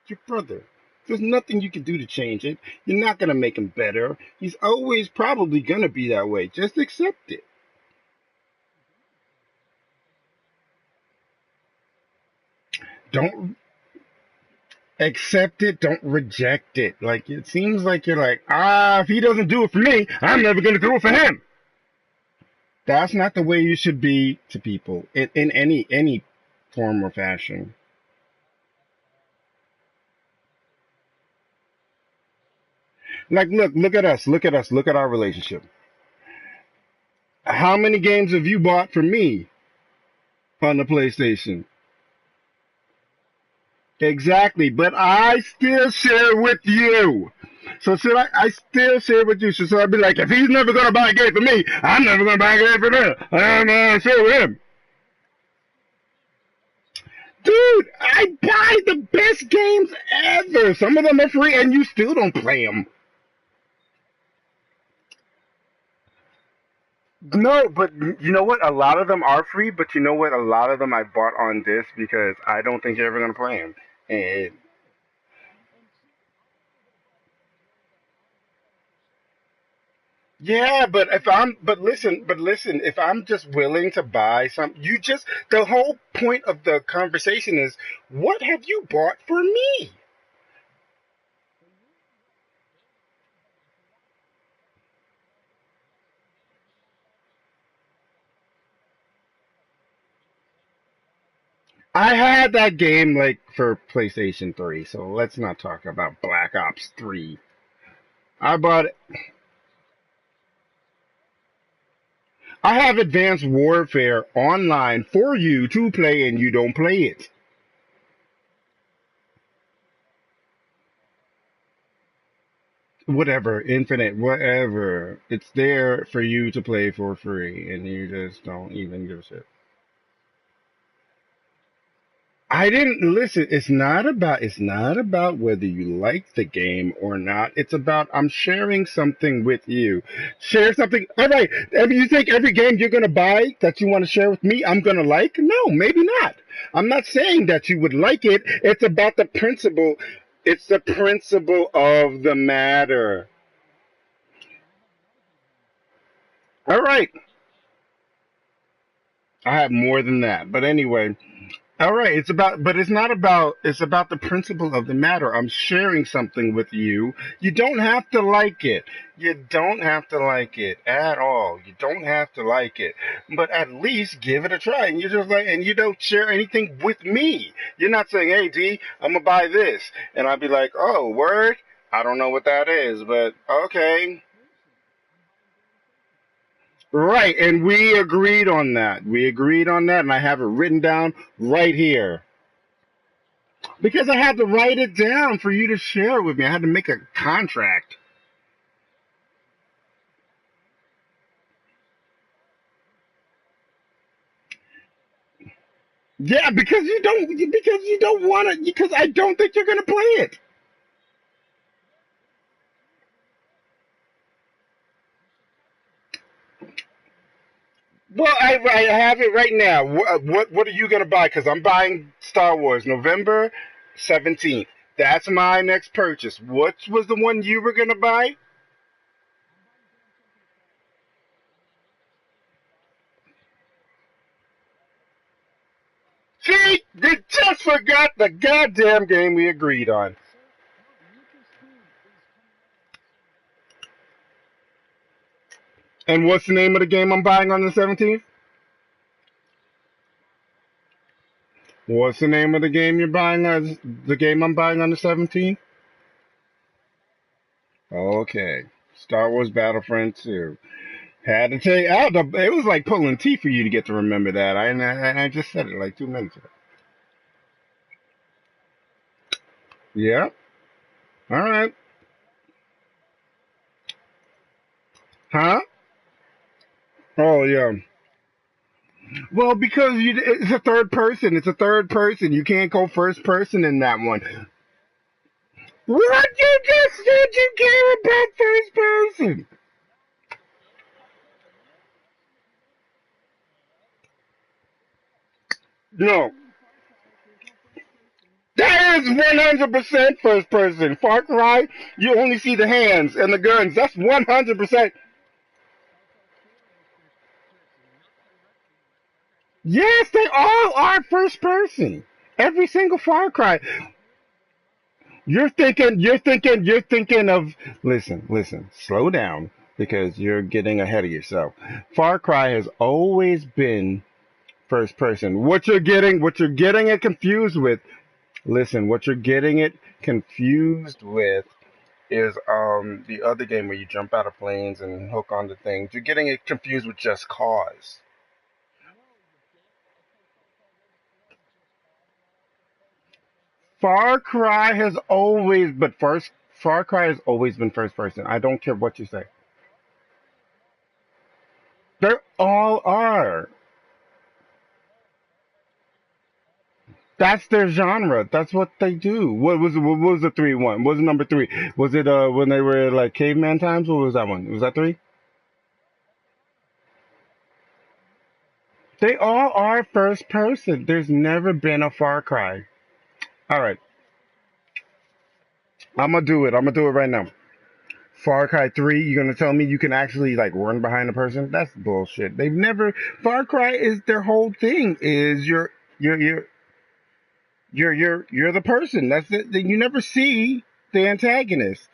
your brother. There's nothing you can do to change it. You're not going to make him better. He's always probably going to be that way. Just accept it. Don't accept it, don't reject it. Like, it seems like you're like, if he doesn't do it for me, I'm never going to do it for him. That's not the way you should be to people in any form or fashion. Like, look at us, look at our relationship. How many games have you bought for me on the PlayStation? Exactly, but I still share with you. So should I still share with you? So I'd be like, if he's never gonna buy a game for me, I'm never gonna buy a game for him. I'm gonna share with him. Dude, I buy the best games ever. Some of them are free, and you still don't play them. No, but you know what? A lot of them are free, but you know what? A lot of them I bought on this because I don't think you're ever gonna play them. And yeah, but listen, if I'm just willing to buy some, the whole point of the conversation is, what have you bought for me? I had that game like for PlayStation 3, so let's not talk about Black Ops 3. I bought it. I have Advanced Warfare online for you to play and you don't play it. Whatever, Infinite, whatever. It's there for you to play for free and you just don't even give a shit. I didn't listen. It's not about whether you like the game or not. It's about I'm sharing something with you. Share something. All right. If you think every game you're gonna buy that you want to share with me, I'm gonna like? No, maybe not. I'm not saying that you would like it. It's about the principle. It's the principle of the matter. All right. I have more than that. But anyway. All right, but it's about the principle of the matter. I'm sharing something with you. You don't have to like it. You don't have to like it at all. You don't have to like it. But at least give it a try. And you don't share anything with me. You're not saying, hey, D, I'm going to buy this. And I'd be like, oh, word? I don't know what that is, but okay. Right, and we agreed on that. We agreed on that, and I have it written down right here. Because I had to write it down for you to share with me. I had to make a contract. Yeah, because you don't want to, because I don't think you're going to play it. Well, I have it right now. What are you gonna buy? Because I'm buying Star Wars November 17th. That's my next purchase. What was the one you were gonna buy? See, they just forgot the goddamn game we agreed on. And what's the name of the game I'm buying on the 17th? What's the name of the game you're buying on the game I'm buying on the 17th? Okay. Star Wars Battlefront 2. Had to take out it was like pulling teeth for you to get to remember that. I just said it like 2 minutes ago. Yeah. All right. Huh? Oh yeah. Well, because it's a third person. It's a third person. You can't go first person in that one. What you just said you care about first person? No. That is 100% first person. Far Cry, you only see the hands and the guns. That's 100%. Yes, they all are first person. Every single Far Cry. You're thinking of, listen, slow down because you're getting ahead of yourself. Far Cry has always been first person. What you're getting it confused with, listen, what you're getting it confused with is the other game where you jump out of planes and hook onto things. You're getting it confused with Just Cause. Far Cry has always been first person. I don't care what you say. They all are. That's their genre. That's what they do. What was the three one? What was number three? Was it when they were like caveman times? What was that one? Was that three? They all are first person. There's never been a Far Cry. All right, I'm gonna do it. I'm gonna do it right now. Far Cry 3, you're gonna tell me you can actually like run behind a person? That's bullshit. They've never. Far Cry is their whole thing. Is you're you're you're the person. That's it. You never see the antagonist.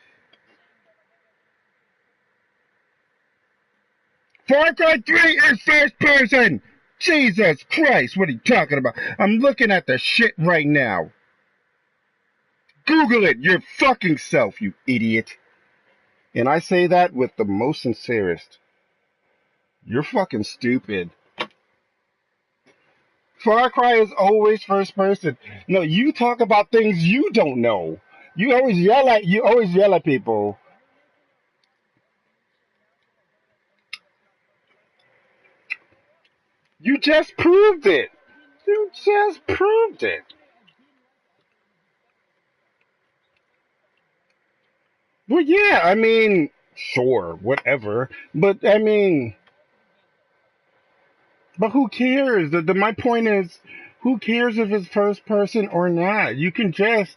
Far Cry 3 is first person. Jesus Christ, what are you talking about? I'm looking at the shit right now. Google it your fucking self, you idiot. And I say that with the most sincerest. You're fucking stupid. Far Cry is always first person. No, you talk about things you don't know. You always yell at people. You just proved it. You just proved it. Well, yeah, I mean, sure, whatever. But I mean, but who cares? My point is, who cares if it's first person or not? You can play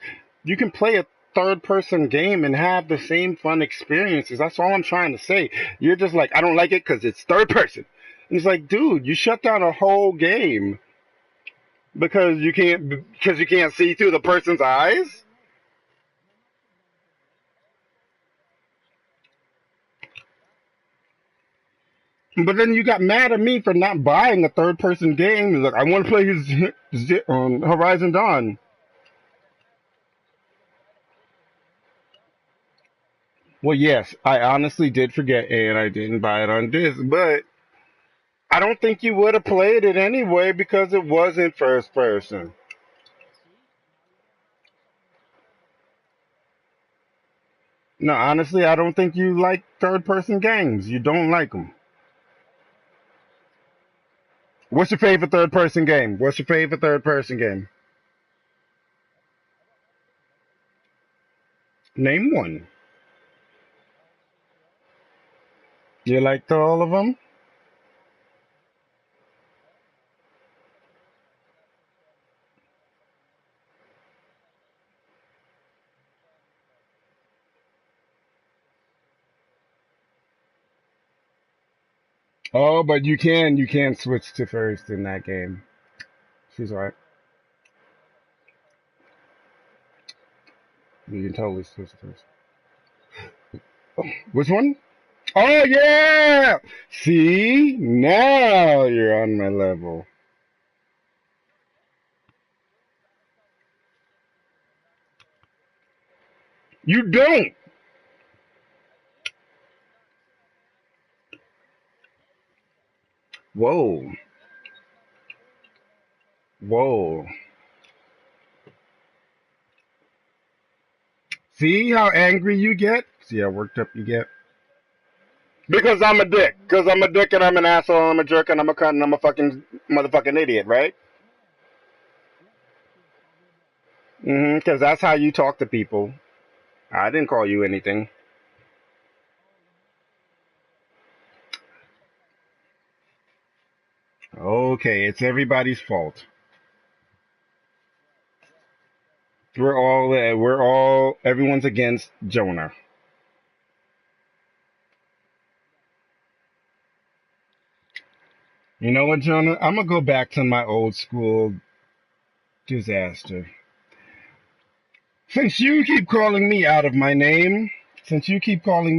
a third person game and have the same fun experiences. That's all I'm trying to say. You're just like, I don't like it because it's third person. And it's like, dude, you shut down a whole game because you can't see through the person's eyes. But then you got mad at me for not buying a third person game. Like, I want to play Horizon Dawn. Well, yes, I honestly did forget, and I didn't buy it on disc, but I don't think you would have played it anyway because it wasn't first person. No, honestly, I don't think you like third person games. You don't like them. What's your favorite third person game? What's your favorite third person game? Name one. You liked all of them? Oh, but you can switch to first in that game. She's right. You can totally switch to first. Which one? Oh yeah! See? Now you're on my level. You don't! Whoa. Whoa. See how angry you get? See how worked up you get? Because I'm a dick. Because I'm a dick and I'm an asshole and I'm a jerk and I'm a cunt and I'm a fucking motherfucking idiot, right? Because that's how you talk to people. I didn't call you anything. Okay, it's everybody's fault. Everyone's against Jonah. You know what, Jonah? I'm gonna go back to my old school disaster. Since you keep calling me out of my name, calling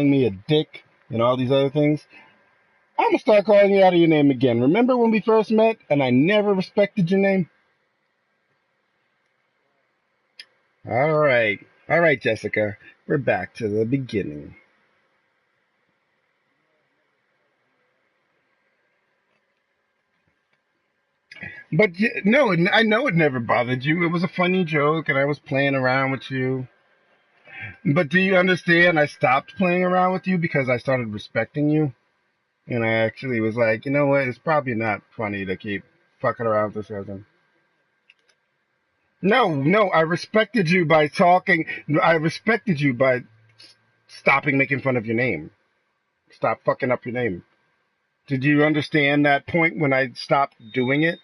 me a dick, and all these other things, I'm gonna start calling you out of your name again. Remember when we first met and I never respected your name? All right, Jessica. We're back to the beginning. But no, I know it never bothered you. It was a funny joke, and I was playing around with you. But do you understand? I stopped playing around with you because I started respecting you. And I actually was like, you know what? It's probably not funny to keep fucking around with this cousin. No, I respected you by talking. I respected you by stopping making fun of your name. Stop fucking up your name. Did you understand that point when I stopped doing it?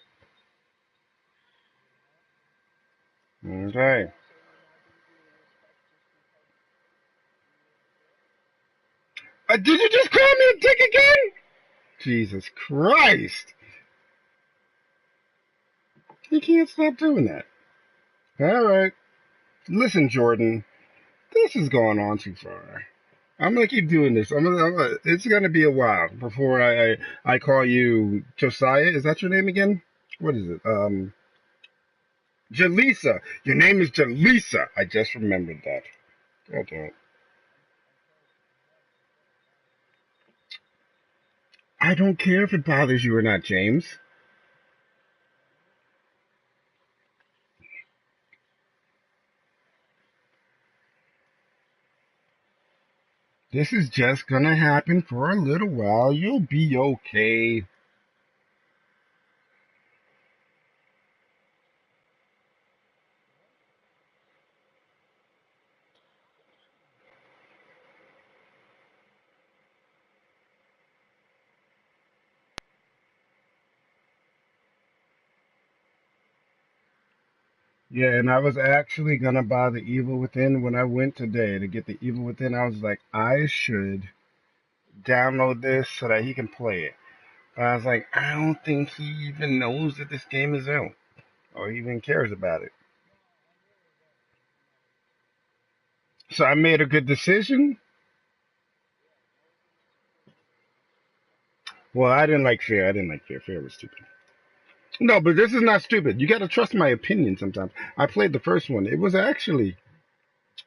Okay. Did you just call me a dick again? Jesus Christ. You can't stop doing that. All right. Listen, Jordan, this is going on too far. I'm gonna keep doing this. It's gonna be a while before I call you Josiah. Is that your name again? What is it? Jaleesa. Your name is Jaleesa. I just remembered that. God damn it. I don't care if it bothers you or not, James. This is just gonna happen for a little while. You'll be okay. Yeah, and I was actually gonna buy the Evil Within when I went today to get the Evil Within. I was like, I should download this so that he can play it. But I was like, I don't think he even knows that this game is out or even cares about it. So I made a good decision. Well, I didn't like Fear. Fear was stupid. No, but this is not stupid. You got to trust my opinion sometimes. I played the first one. It's actually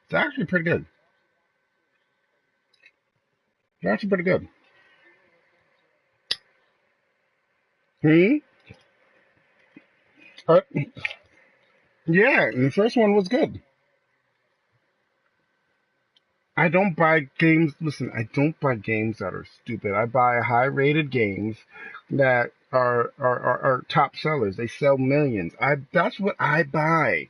pretty good. It's actually pretty good. Hmm? Uh, yeah, and the first one was good. I don't buy games. Listen, I don't buy games that are stupid. I buy high-rated games that are top sellers. They sell millions. That's what I buy.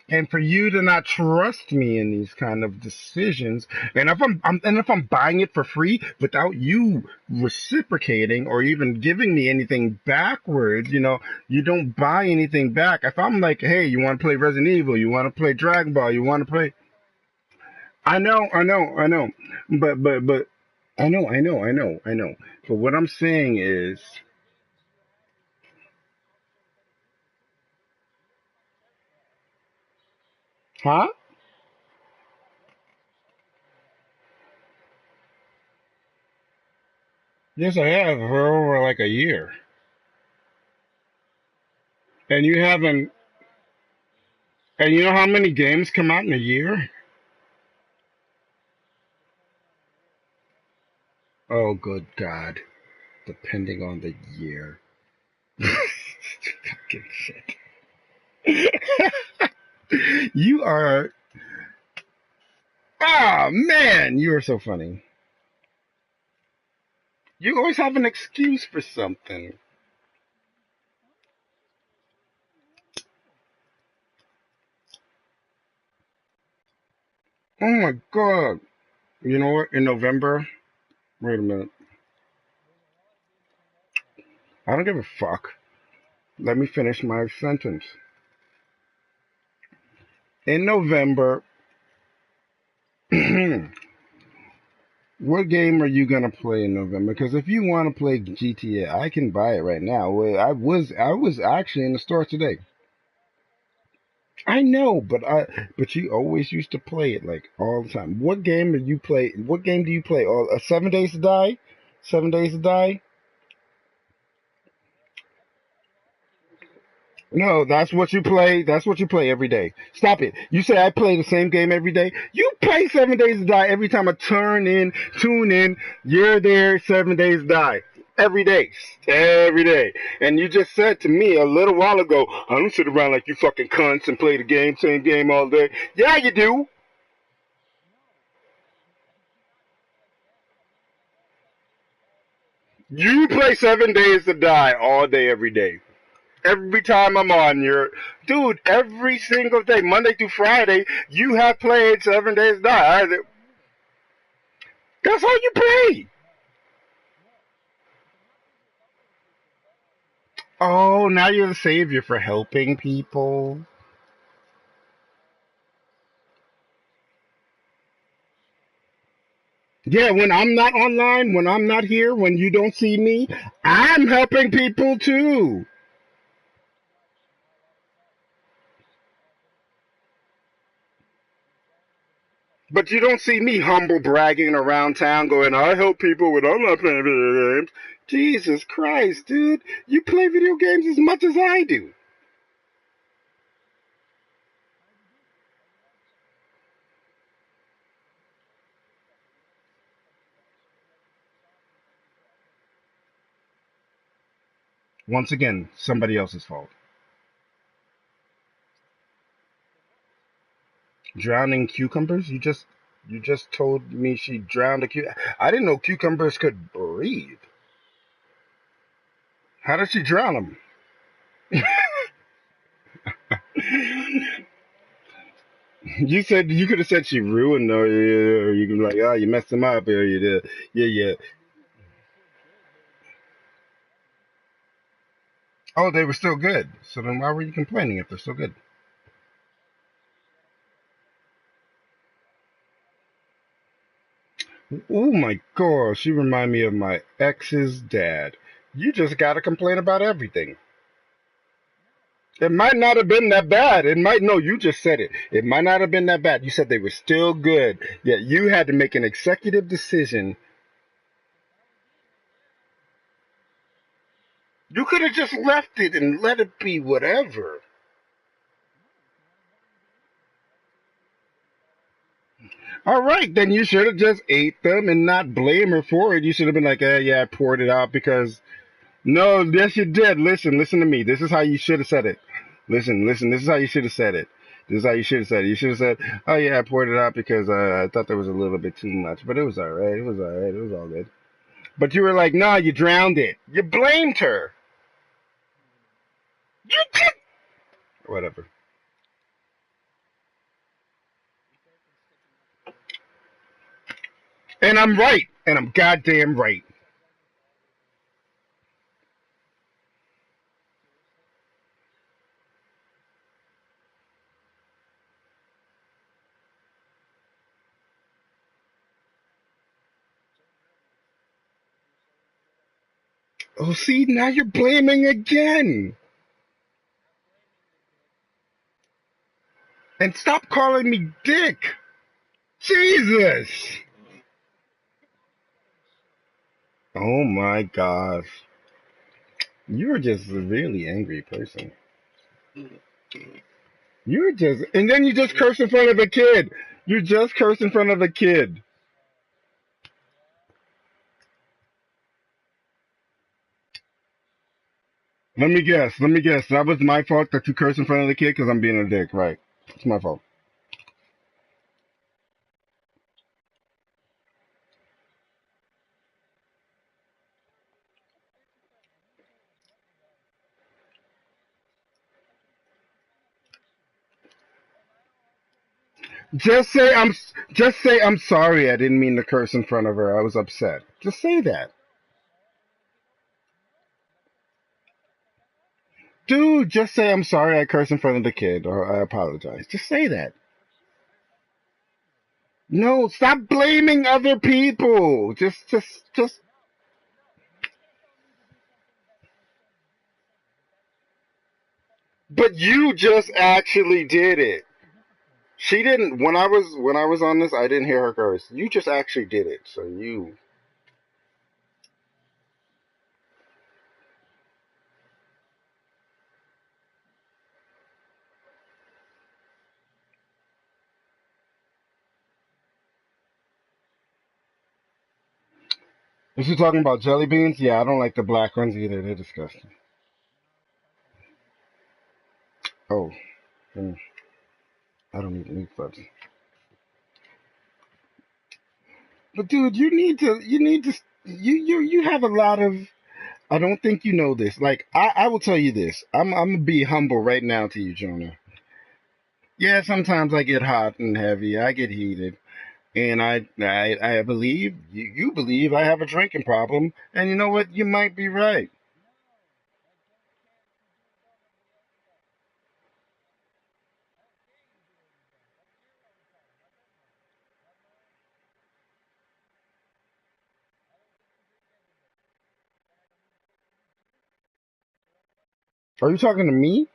And for you to not trust me in these kind of decisions, and if I'm buying it for free without you reciprocating or even giving me anything backwards, you don't buy anything back. If I'm like, hey, you want to play Resident Evil, you want to play Dragon Ball, you want to play, I know, but I know. But what I'm saying is, huh? Yes, I have for over like a year, and you haven't. And you know how many games come out in a year? Oh, good God. Depending on the year. Fucking shit. You are. Ah, man, you are so funny. You always have an excuse for something. Oh my God. You know what? In November, wait a minute. I don't give a fuck. Let me finish my sentence. In November, What game are you gonna play in November? Because if you want to play GTA, I can buy it right now. Well, I was actually in the store today. I know, but you always used to play it like all the time. What game do you play? What game do you play? All 7 Days to Die, 7 Days to Die. No, that's what you play. That's what you play every day. Stop it. You say I play the same game every day. You play 7 Days to Die every time I tune in. You're there 7 Days to Die. Every day. Every day. And you just said to me a little while ago, I don't sit around like you fucking cunts and play the game, same game all day. Yeah, you do. You play 7 Days to Die all day, every day. Every time I'm on your dude, every single day, Monday through Friday, you have played 7 Days to Die. That's all you play. Oh, now you're the savior for helping people. Yeah, when I'm not online, when I'm not here, when you don't see me, I'm helping people too. But you don't see me humble bragging around town going, I help people when I'm not playing video games. Jesus Christ, dude. You play video games as much as I do. Once again, somebody else's fault. Drowning cucumbers? You just told me she drowned a I didn't know cucumbers could breathe. How did she drown them? You said you could have said she ruined them, or you could be like, oh, you messed them up, or you did. Yeah, yeah. Oh, they were still good. So then why were you complaining if they're still good? Oh my gosh, you remind me of my ex's dad. You just gotta complain about everything. It might not have been that bad. It might, no, you just said it. It might not have been that bad. You said they were still good, yet you had to make an executive decision. You could have just left it and let it be whatever. All right, then you should have just ate them and not blame her for it. You should have been like, yeah, I poured it out because. No, yes, you did. Listen to me. This is how you should have said it. Listen. This is how you should have said it. This is how you should have said it. You should have said, oh, yeah, I poured it out because I thought there was a little bit too much. But it was all right. It was all right. It was all good. But you were like, no, you drowned it. You blamed her. You did. Whatever. And I'm right. And I'm goddamn right. Oh, see, now you're blaming again. And stop calling me Dick. Jesus. Oh my gosh. You're just a really angry person. You're just, and then you just curse in front of a kid. You just curse in front of a kid. Let me guess. Let me guess. That was my fault that you curse in front of the kid because I'm being a dick, right? It's my fault. Just say I'm. Just say I'm sorry. I didn't mean to curse in front of her. I was upset. Just say that, dude. Just say I'm sorry. I cursed in front of the kid, or I apologize. Just say that. No, stop blaming other people. Just. But you just actually did it. She didn't. When I was on this, I didn't hear her curse. You just actually did it. So you. Is she talking about jelly beans? Yeah, I don't like the black ones either. They're disgusting. Oh, mm, I don't even eat fudge. But dude, you have a lot of. I don't think you know this. Like I will tell you this. I'm gonna be humble right now to you, Jonah. Yeah, sometimes I get hot and heavy. I get heated, and I believe you believe I have a drinking problem, and you know what? You might be right. Are you talking to me?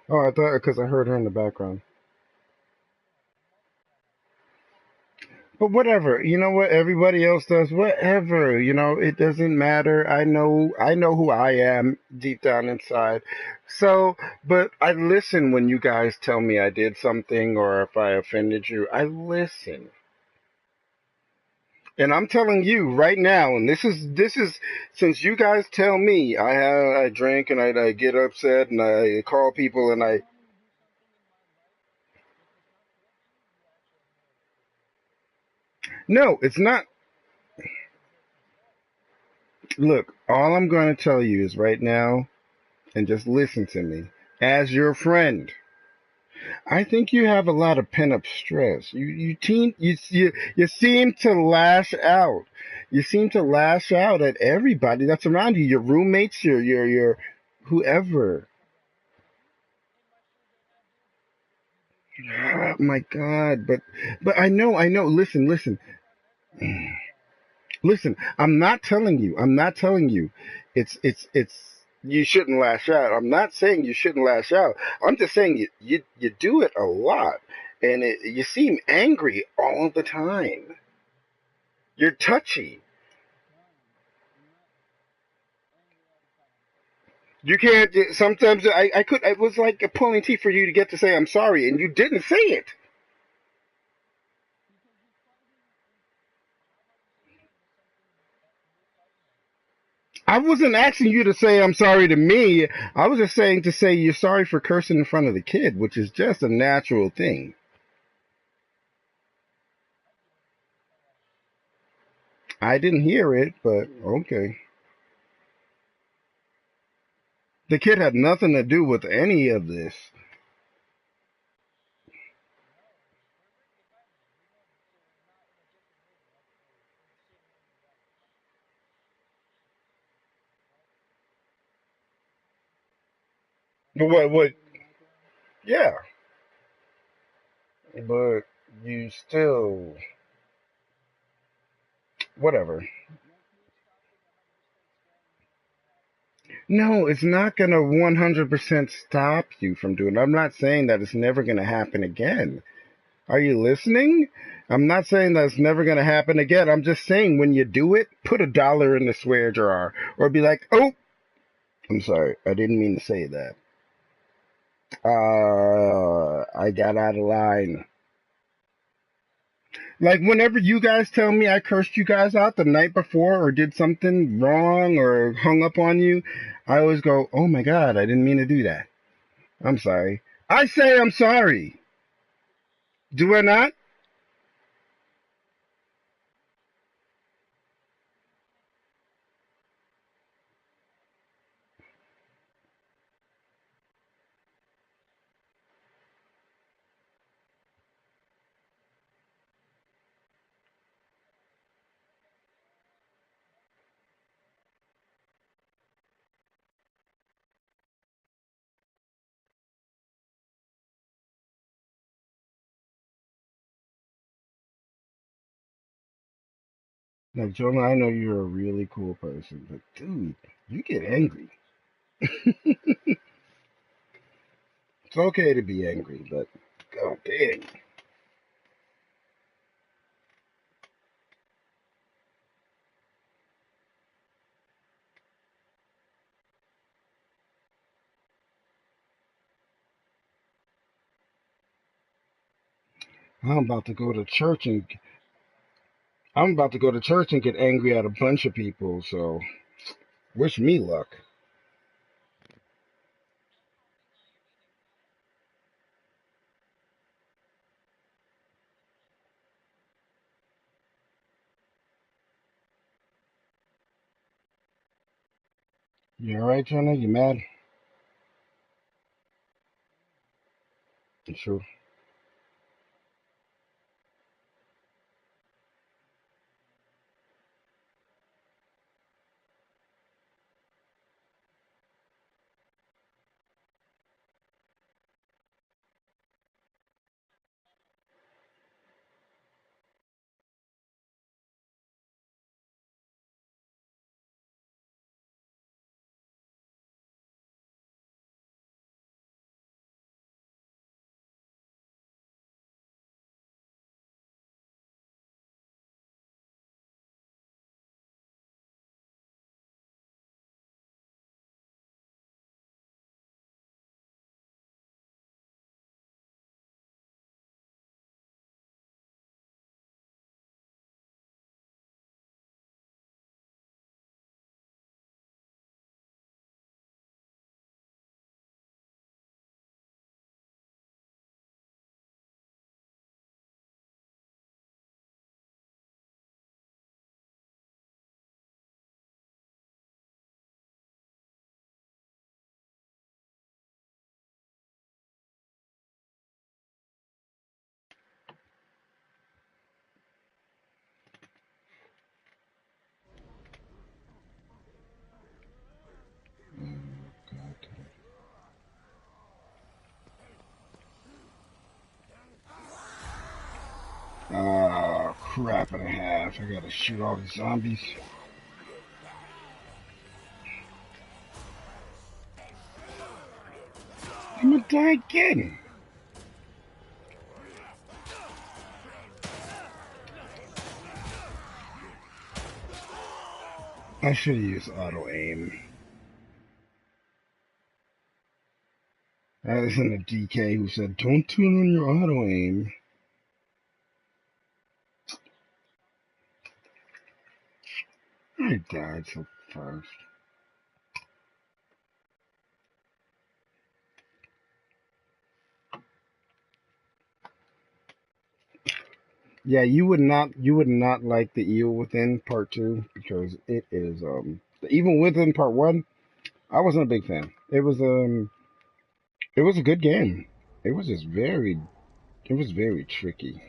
Oh, I thought because I heard her in the background. But whatever, you know what everybody else does, whatever, it doesn't matter. I know who I am deep down inside. So, but I listen when you guys tell me I did something or if I offended you. I listen. And I'm telling you right now, and this is since you guys tell me I drink and I get upset and I call people and I no, it's not. Look, all I'm going to tell you is right now, and just listen to me as your friend. I think you have a lot of pent up stress. You seem to lash out. You seem to lash out at everybody that's around you. Your roommates, your whoever. Oh my God! But I know. Listen. Listen, I'm not telling you. I'm not telling you. It's. You shouldn't lash out. I'm not saying you shouldn't lash out. I'm just saying you do it a lot, and you seem angry all the time. You're touchy. You can't. Sometimes I could. It was like pulling teeth for you to get to say I'm sorry, and you didn't say it. I wasn't asking you to say I'm sorry to me. I was just saying to say you're sorry for cursing in front of the kid, which is just a natural thing. I didn't hear it, but okay. The kid had nothing to do with any of this. But what? Yeah, but you still, whatever. No, it's not going to 100% stop you from doing it. I'm not saying that it's never going to happen again. Are you listening? I'm not saying that it's never going to happen again. I'm just saying when you do it, put $1 in the swear jar or be like, oh, I'm sorry. I didn't mean to say that. I got out of line. Like whenever you guys tell me I cursed you guys out the night before or did something wrong or hung up on you, I always go, "Oh my God, I didn't mean to do that. I'm sorry." I say I'm sorry. Do I not? Like, Jonah, I know you're a really cool person, but dude, you get angry. It's okay to be angry, but god damn. I'm about to go to church and I'm about to go to church and get angry at a bunch of people, so wish me luck. You alright, Jonah? You mad? You sure? Ah, crap and a half. I gotta shoot all these zombies. I'm gonna die again. I should have used auto aim. I listened to DK who said, don't tune on your auto aim. I died so fast. Yeah, you would not like the Evil Within Part 2 because it is the Evil Within Part 1, I wasn't a big fan. It was a good game. It was just very tricky.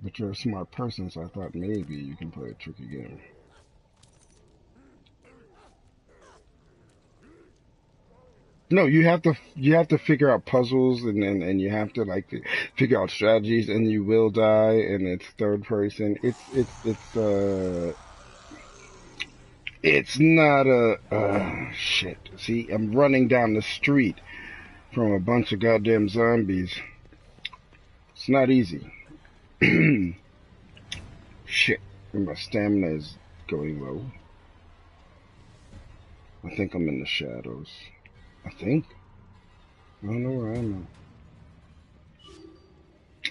But you're a smart person, so I thought maybe you can play a tricky game. No, you have to figure out puzzles and you have to like figure out strategies and you will die and it's third person. It's not a shit. See, I'm running down the street from a bunch of goddamn zombies. It's not easy. Shit. And my stamina is going low. I think I'm in the shadows. I think. I don't know where I am.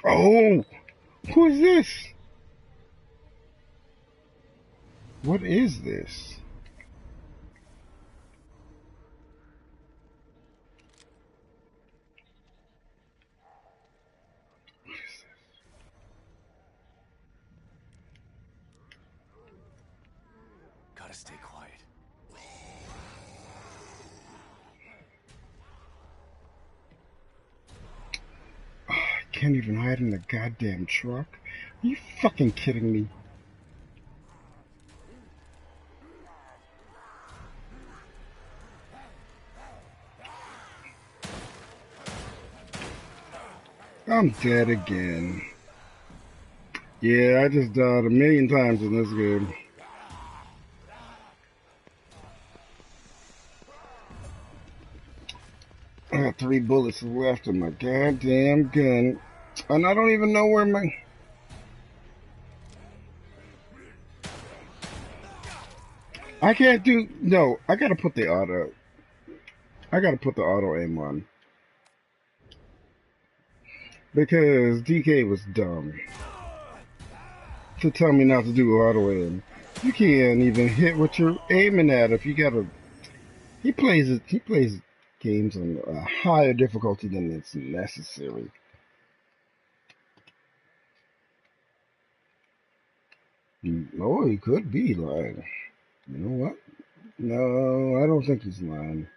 Oh! Who is this? What is this? Gotta stay quiet. Oh, I can't even hide in the goddamn truck. Are you fucking kidding me? I'm dead again. Yeah, I just died a million times in this game. I got 3 bullets left in my goddamn gun. And I don't even know where my... I can't do... No, I gotta put the auto... I gotta put the auto aim on. Because DK was dumb to tell me not to do auto aim. You can't even hit what you're aiming at if you gotta... He plays games on a higher difficulty than it's necessary. Oh, he could be lying. You know what? No, I don't think he's lying.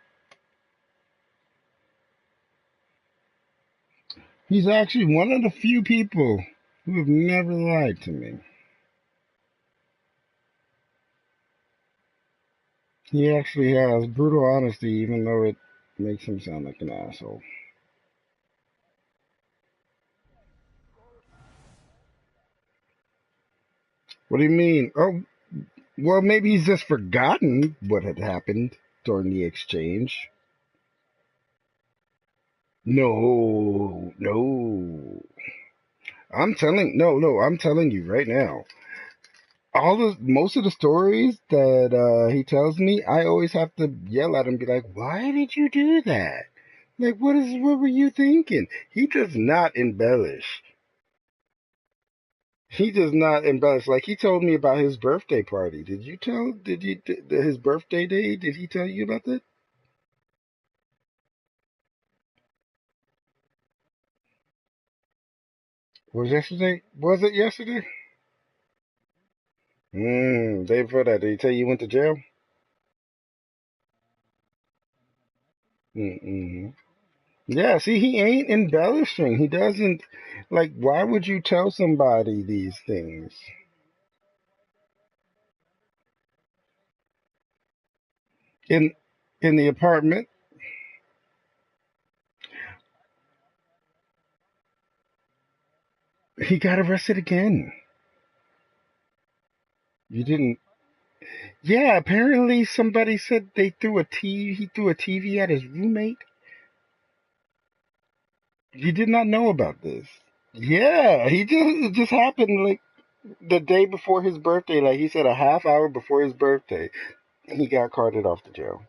He's actually one of the few people who have never lied to me. He actually has brutal honesty, even though it makes him sound like an asshole. What do you mean? Oh, well, maybe he's just forgotten what had happened during the exchange. No, no. I'm telling you right now. Most of the stories that he tells me, I always have to yell at him and be like, "Why did you do that? Like, what were you thinking?" He does not embellish. He does not embellish. Like, he told me about his birthday party. His birthday day? Did he tell you about that? Was it yesterday? Day before that. Did he tell you went to jail? Mm-hmm. Yeah, see, he ain't embellishing. He doesn't, like, why would you tell somebody these things? In in the apartment, he got arrested again. You didn't. Yeah, apparently somebody said he threw a TV at his roommate. You did not know about this. Yeah, it just happened like the day before his birthday. Like he said, a half hour before his birthday, he got carted off to jail.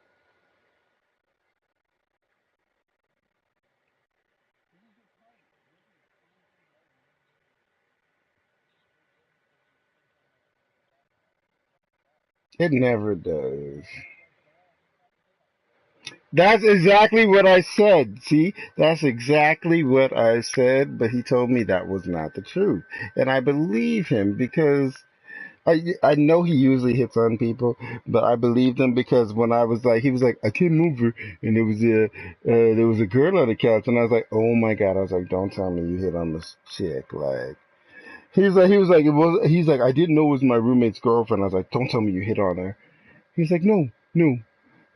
It never does. That's exactly what I said. See, that's exactly what I said, but he told me that was not the truth. And I believe him because I know he usually hits on people, but I believed him because when I was like, he was like, I came over and there was a girl on the couch, and I was like, oh my god, I was like, don't tell me you hit on this chick, like. He's like, I didn't know it was my roommate's girlfriend. I was like, don't tell me you hit on her. He's like, no, no,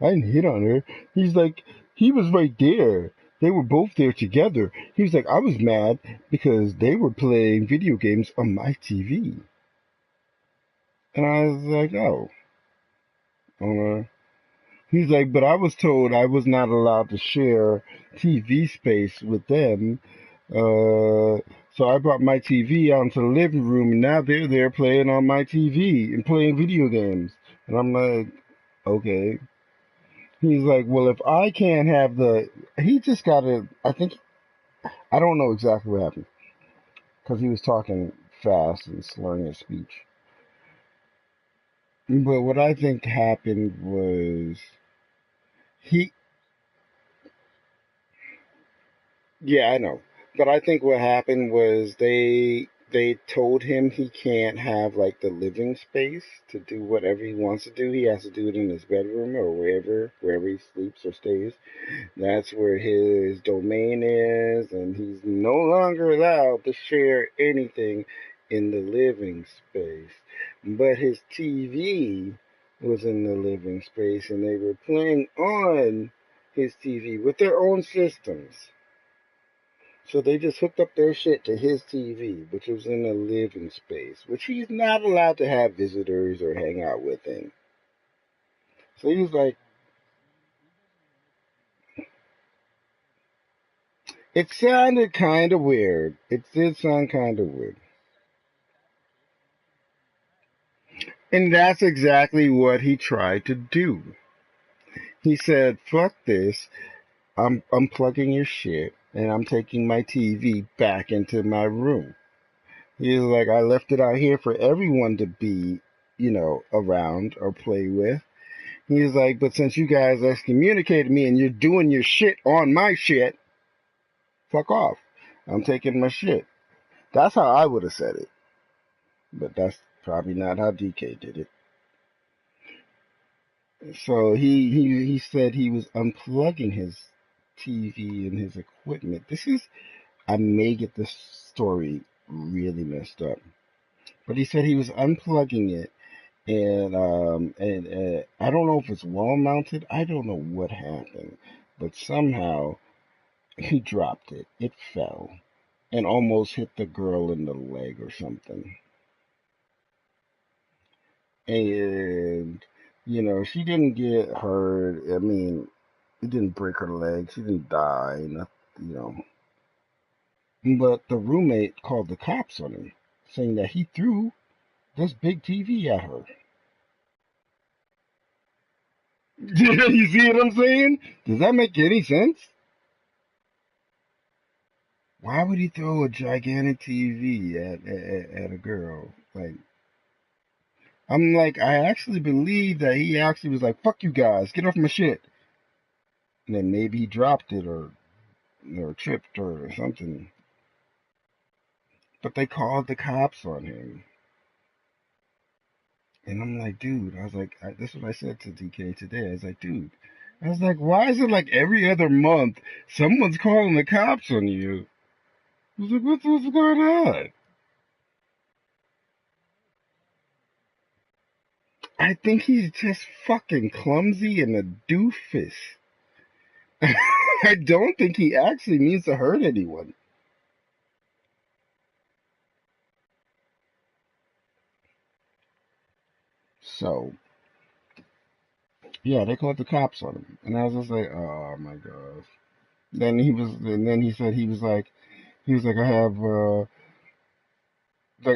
I didn't hit on her. He's like, he was right there. They were both there together. He was like, I was mad because they were playing video games on my TV. And I was like, oh. He's like, but I was told I was not allowed to share TV space with them. So I brought my TV out into the living room, and now they're there playing on my TV and playing video games. And I'm like, okay. He's like, well, if I can't have he just got I think, I don't know exactly what happened because he was talking fast and slurring his speech. But what I think happened was he, yeah, I know. But I think what happened was they told him he can't have like the living space to do whatever he wants to do. He has to do it in his bedroom or wherever he sleeps or stays. That's where his domain is, and he's no longer allowed to share anything in the living space. But his TV was in the living space, and they were playing on his TV with their own systems. So they just hooked up their shit to his TV, which was in a living space, which he's not allowed to have visitors or hang out with him. So he was like, it sounded kind of weird. It did sound kind of weird. And that's exactly what he tried to do. He said, fuck this. I'm unplugging your shit and I'm taking my TV back into my room. He was like, I left it out here for everyone to be, around or play with. He was like, but since you guys excommunicated me and you're doing your shit on my shit, fuck off. I'm taking my shit. That's how I would have said it. But that's probably not how DK did it. So he said he was unplugging his TV and his equipment. I may get this story really messed up. But he said he was unplugging it, and I don't know if it's wall mounted. I don't know what happened, but somehow he dropped it. It fell and almost hit the girl in the leg or something. And she didn't get hurt. I mean, it didn't break her leg. She didn't die. Nothing. But the roommate called the cops on him, saying that he threw this big TV at her. You see what I'm saying? Does that make any sense? Why would he throw a gigantic TV at a girl? I actually believe that he actually was like, fuck you guys, get off my shit. And then maybe he dropped it or tripped or something. But they called the cops on him. And I'm like, dude, this is what I said to DK today. I was like, dude, why is it like every other month someone's calling the cops on you? I was like, what's going on? I think he's just fucking clumsy and a doofus. I don't think he actually means to hurt anyone. So, yeah, they called the cops on him. And I was just like, oh my god. And then he said he was like, I have,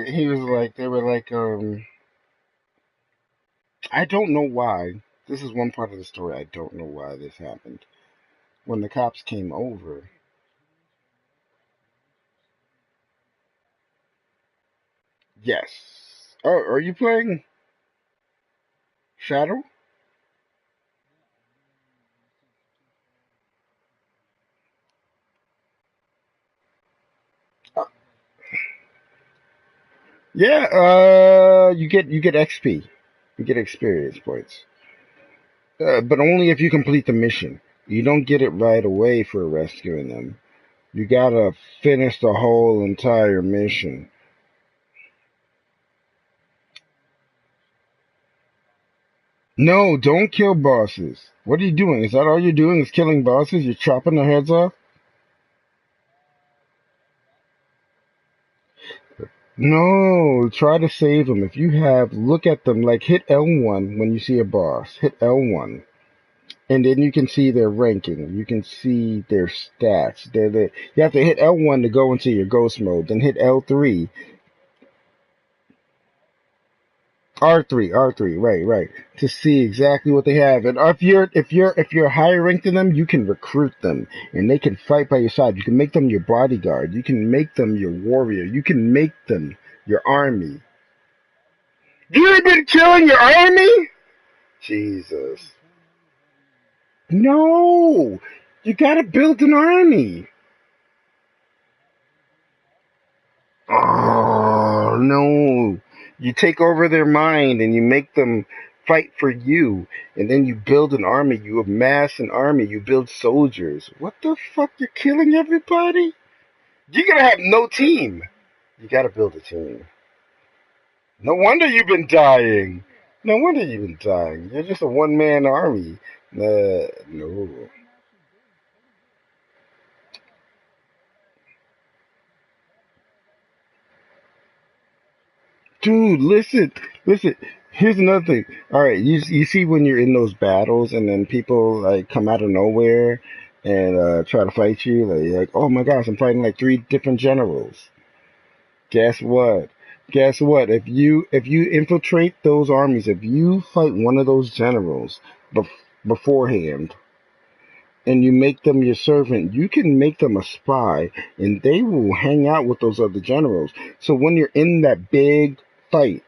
he was like, they were like, I don't know why. This is one part of the story. I don't know why this happened. When the cops came over, yes. Oh, are you playing Shadow? Uh, yeah, you get XP. You get experience points. But only if you complete the mission. You don't get it right away for rescuing them. You gotta finish the whole entire mission. No, don't kill bosses. What are you doing? Is that all you're doing is killing bosses? You're chopping their heads off? No, try to save them. If you have, look at them, like hit L1 when you see a boss. Hit L1. And then you can see their ranking. You can see their stats. You have to hit L1 to go into your ghost mode. Then hit L3. R3, right, to see exactly what they have. And if you're higher ranked than them, you can recruit them, and they can fight by your side. You can make them your bodyguard. You can make them your warrior. You can make them your army. You've been killing your army? Jesus. No, you gotta build an army. Oh no. You take over their mind and you make them fight for you, and then you build an army, you amass an army, you build soldiers. What the fuck? You're killing everybody? You're gonna have no team. You gotta build a team. No wonder you've been dying. No wonder you've been dying. You're just a one-man army. No. Dude, listen. Here's another thing. All right, you see when you're in those battles and then people like come out of nowhere and try to fight you, like oh my gosh, I'm fighting like three different generals. Guess what? Guess what? If you infiltrate those armies, if you fight one of those generals beforehand and you make them your servant, you can make them a spy and they will hang out with those other generals. So when you're in that big fight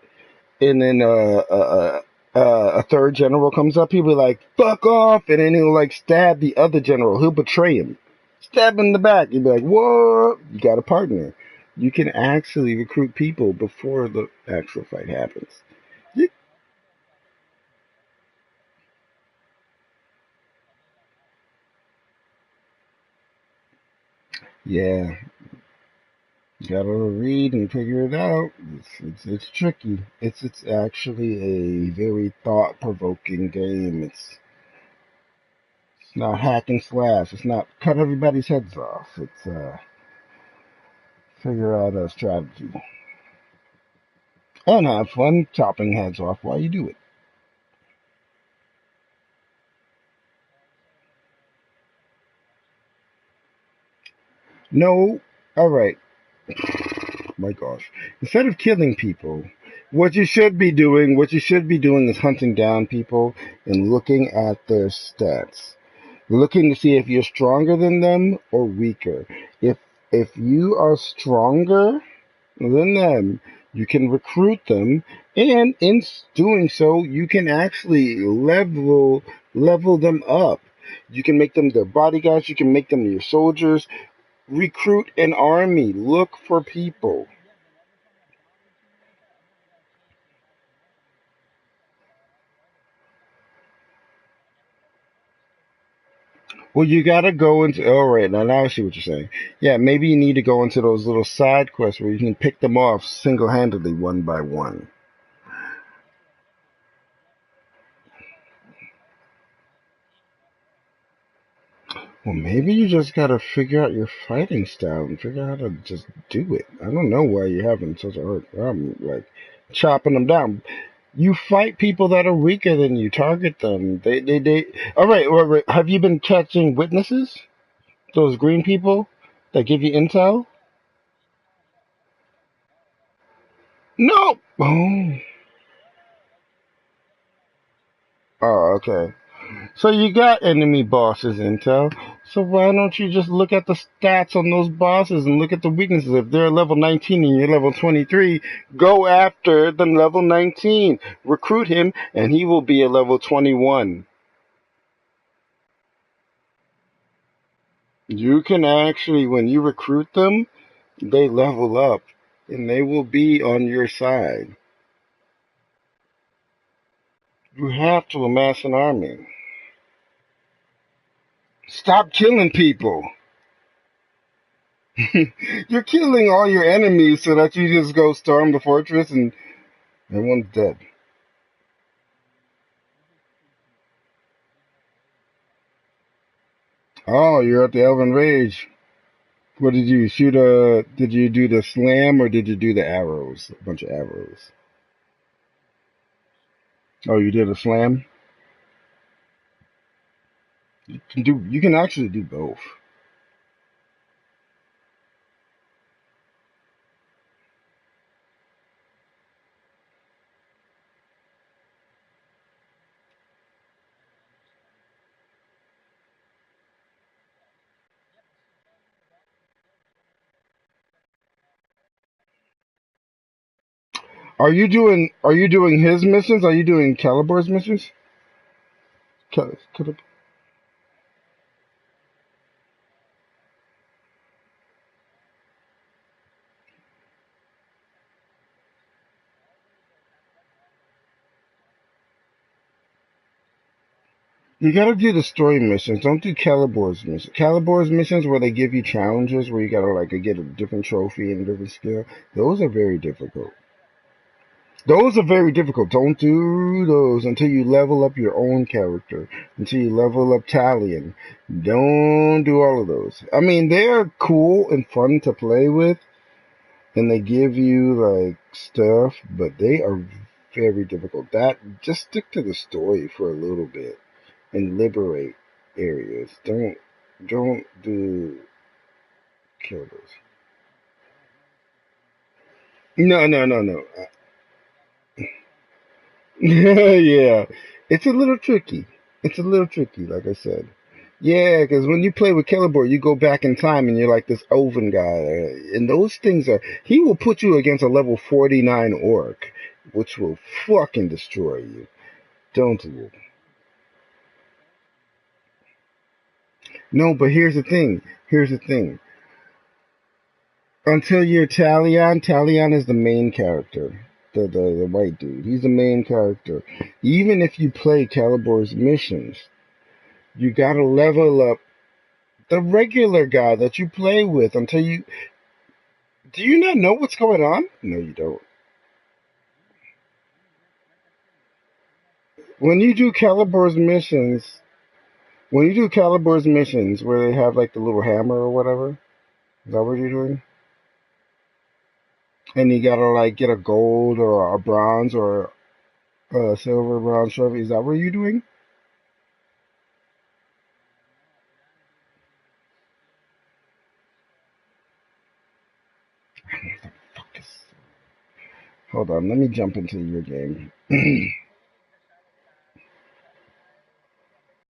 and then a third general comes up, he'll be like, fuck off, and then he'll like stab the other general. He'll betray him. Stab him in the back. You'll be like, what? You got a partner. You can actually recruit people before the actual fight happens. Yeah, you gotta read and figure it out. It's tricky. It's actually a very thought provoking game. It's not hack and slash. It's not cut everybody's heads off. It's figure out a strategy and have fun chopping heads off while you do it. No, all right. My gosh. Instead of killing people, what you should be doing is hunting down people and looking at their stats. Looking to see if you're stronger than them or weaker. If you are stronger than them, you can recruit them, and in doing so, you can actually level them up. You can make them their bodyguards, you can make them your soldiers. Recruit an army. Look for people. Well, you gotta go into. All right, now I see what you're saying. Yeah, maybe you need to go into those little side quests where you can pick them off single-handedly, one by one. Well, maybe you just gotta figure out your fighting style and figure out how to just do it. I don't know why you're having such a hard problem, like chopping them down. You fight people that are weaker than you. Target them. They. All right. Have you been catching witnesses? Those green people that give you intel? No. Oh. Oh, okay. So you got enemy bosses intel. So why don't you just look at the stats on those bosses and look at the weaknesses? If they're level 19 and you're level 23, go after the level 19. Recruit him and he will be a level 21. You can actually, when you recruit them, they level up and they will be on your side. You have to amass an army. Stop killing people. You're killing all your enemies so that you just go storm the fortress and everyone's dead. Oh, you're at the Elven Rage. What did you shoot? Did you do the slam or did you do the arrows? A bunch of arrows. Oh, you did a slam? You can actually do both. Are you doing his missions? Are you doing Calibor's missions? Cal- You gotta do the story missions. Don't do Calibor's missions. Calibor's missions where they give you challenges where you gotta like get a different trophy and a different skill. Those are very difficult. Those are very difficult. Don't do those until you level up your own character. Until you level up Talion. Don't do all of those. I mean, they're cool and fun to play with, and they give you like stuff, but they are very difficult. That just stick to the story for a little bit and liberate areas. Don't do killers. No. Yeah, it's a little tricky. It's a little tricky, like I said. Yeah, because when you play with Celeborn, you go back in time and you're like this Oven guy. And those things are. He will put you against a level 49 orc, which will fucking destroy you. Don't do it. No, but here's the thing. Here's the thing. Until you're Talion, Talion is the main character. The white dude. He's the main character. Even if you play Celeborn's missions, you gotta level up the regular guy that you play with until you. Do you not know what's going on? No, you don't. When you do Celeborn's missions, when you do Celeborn's missions where they have like the little hammer or whatever, is that what you're doing? And you gotta like get a gold or a bronze or a silver bronze trophy. Is that what you're doing? Hold on, let me jump into your game.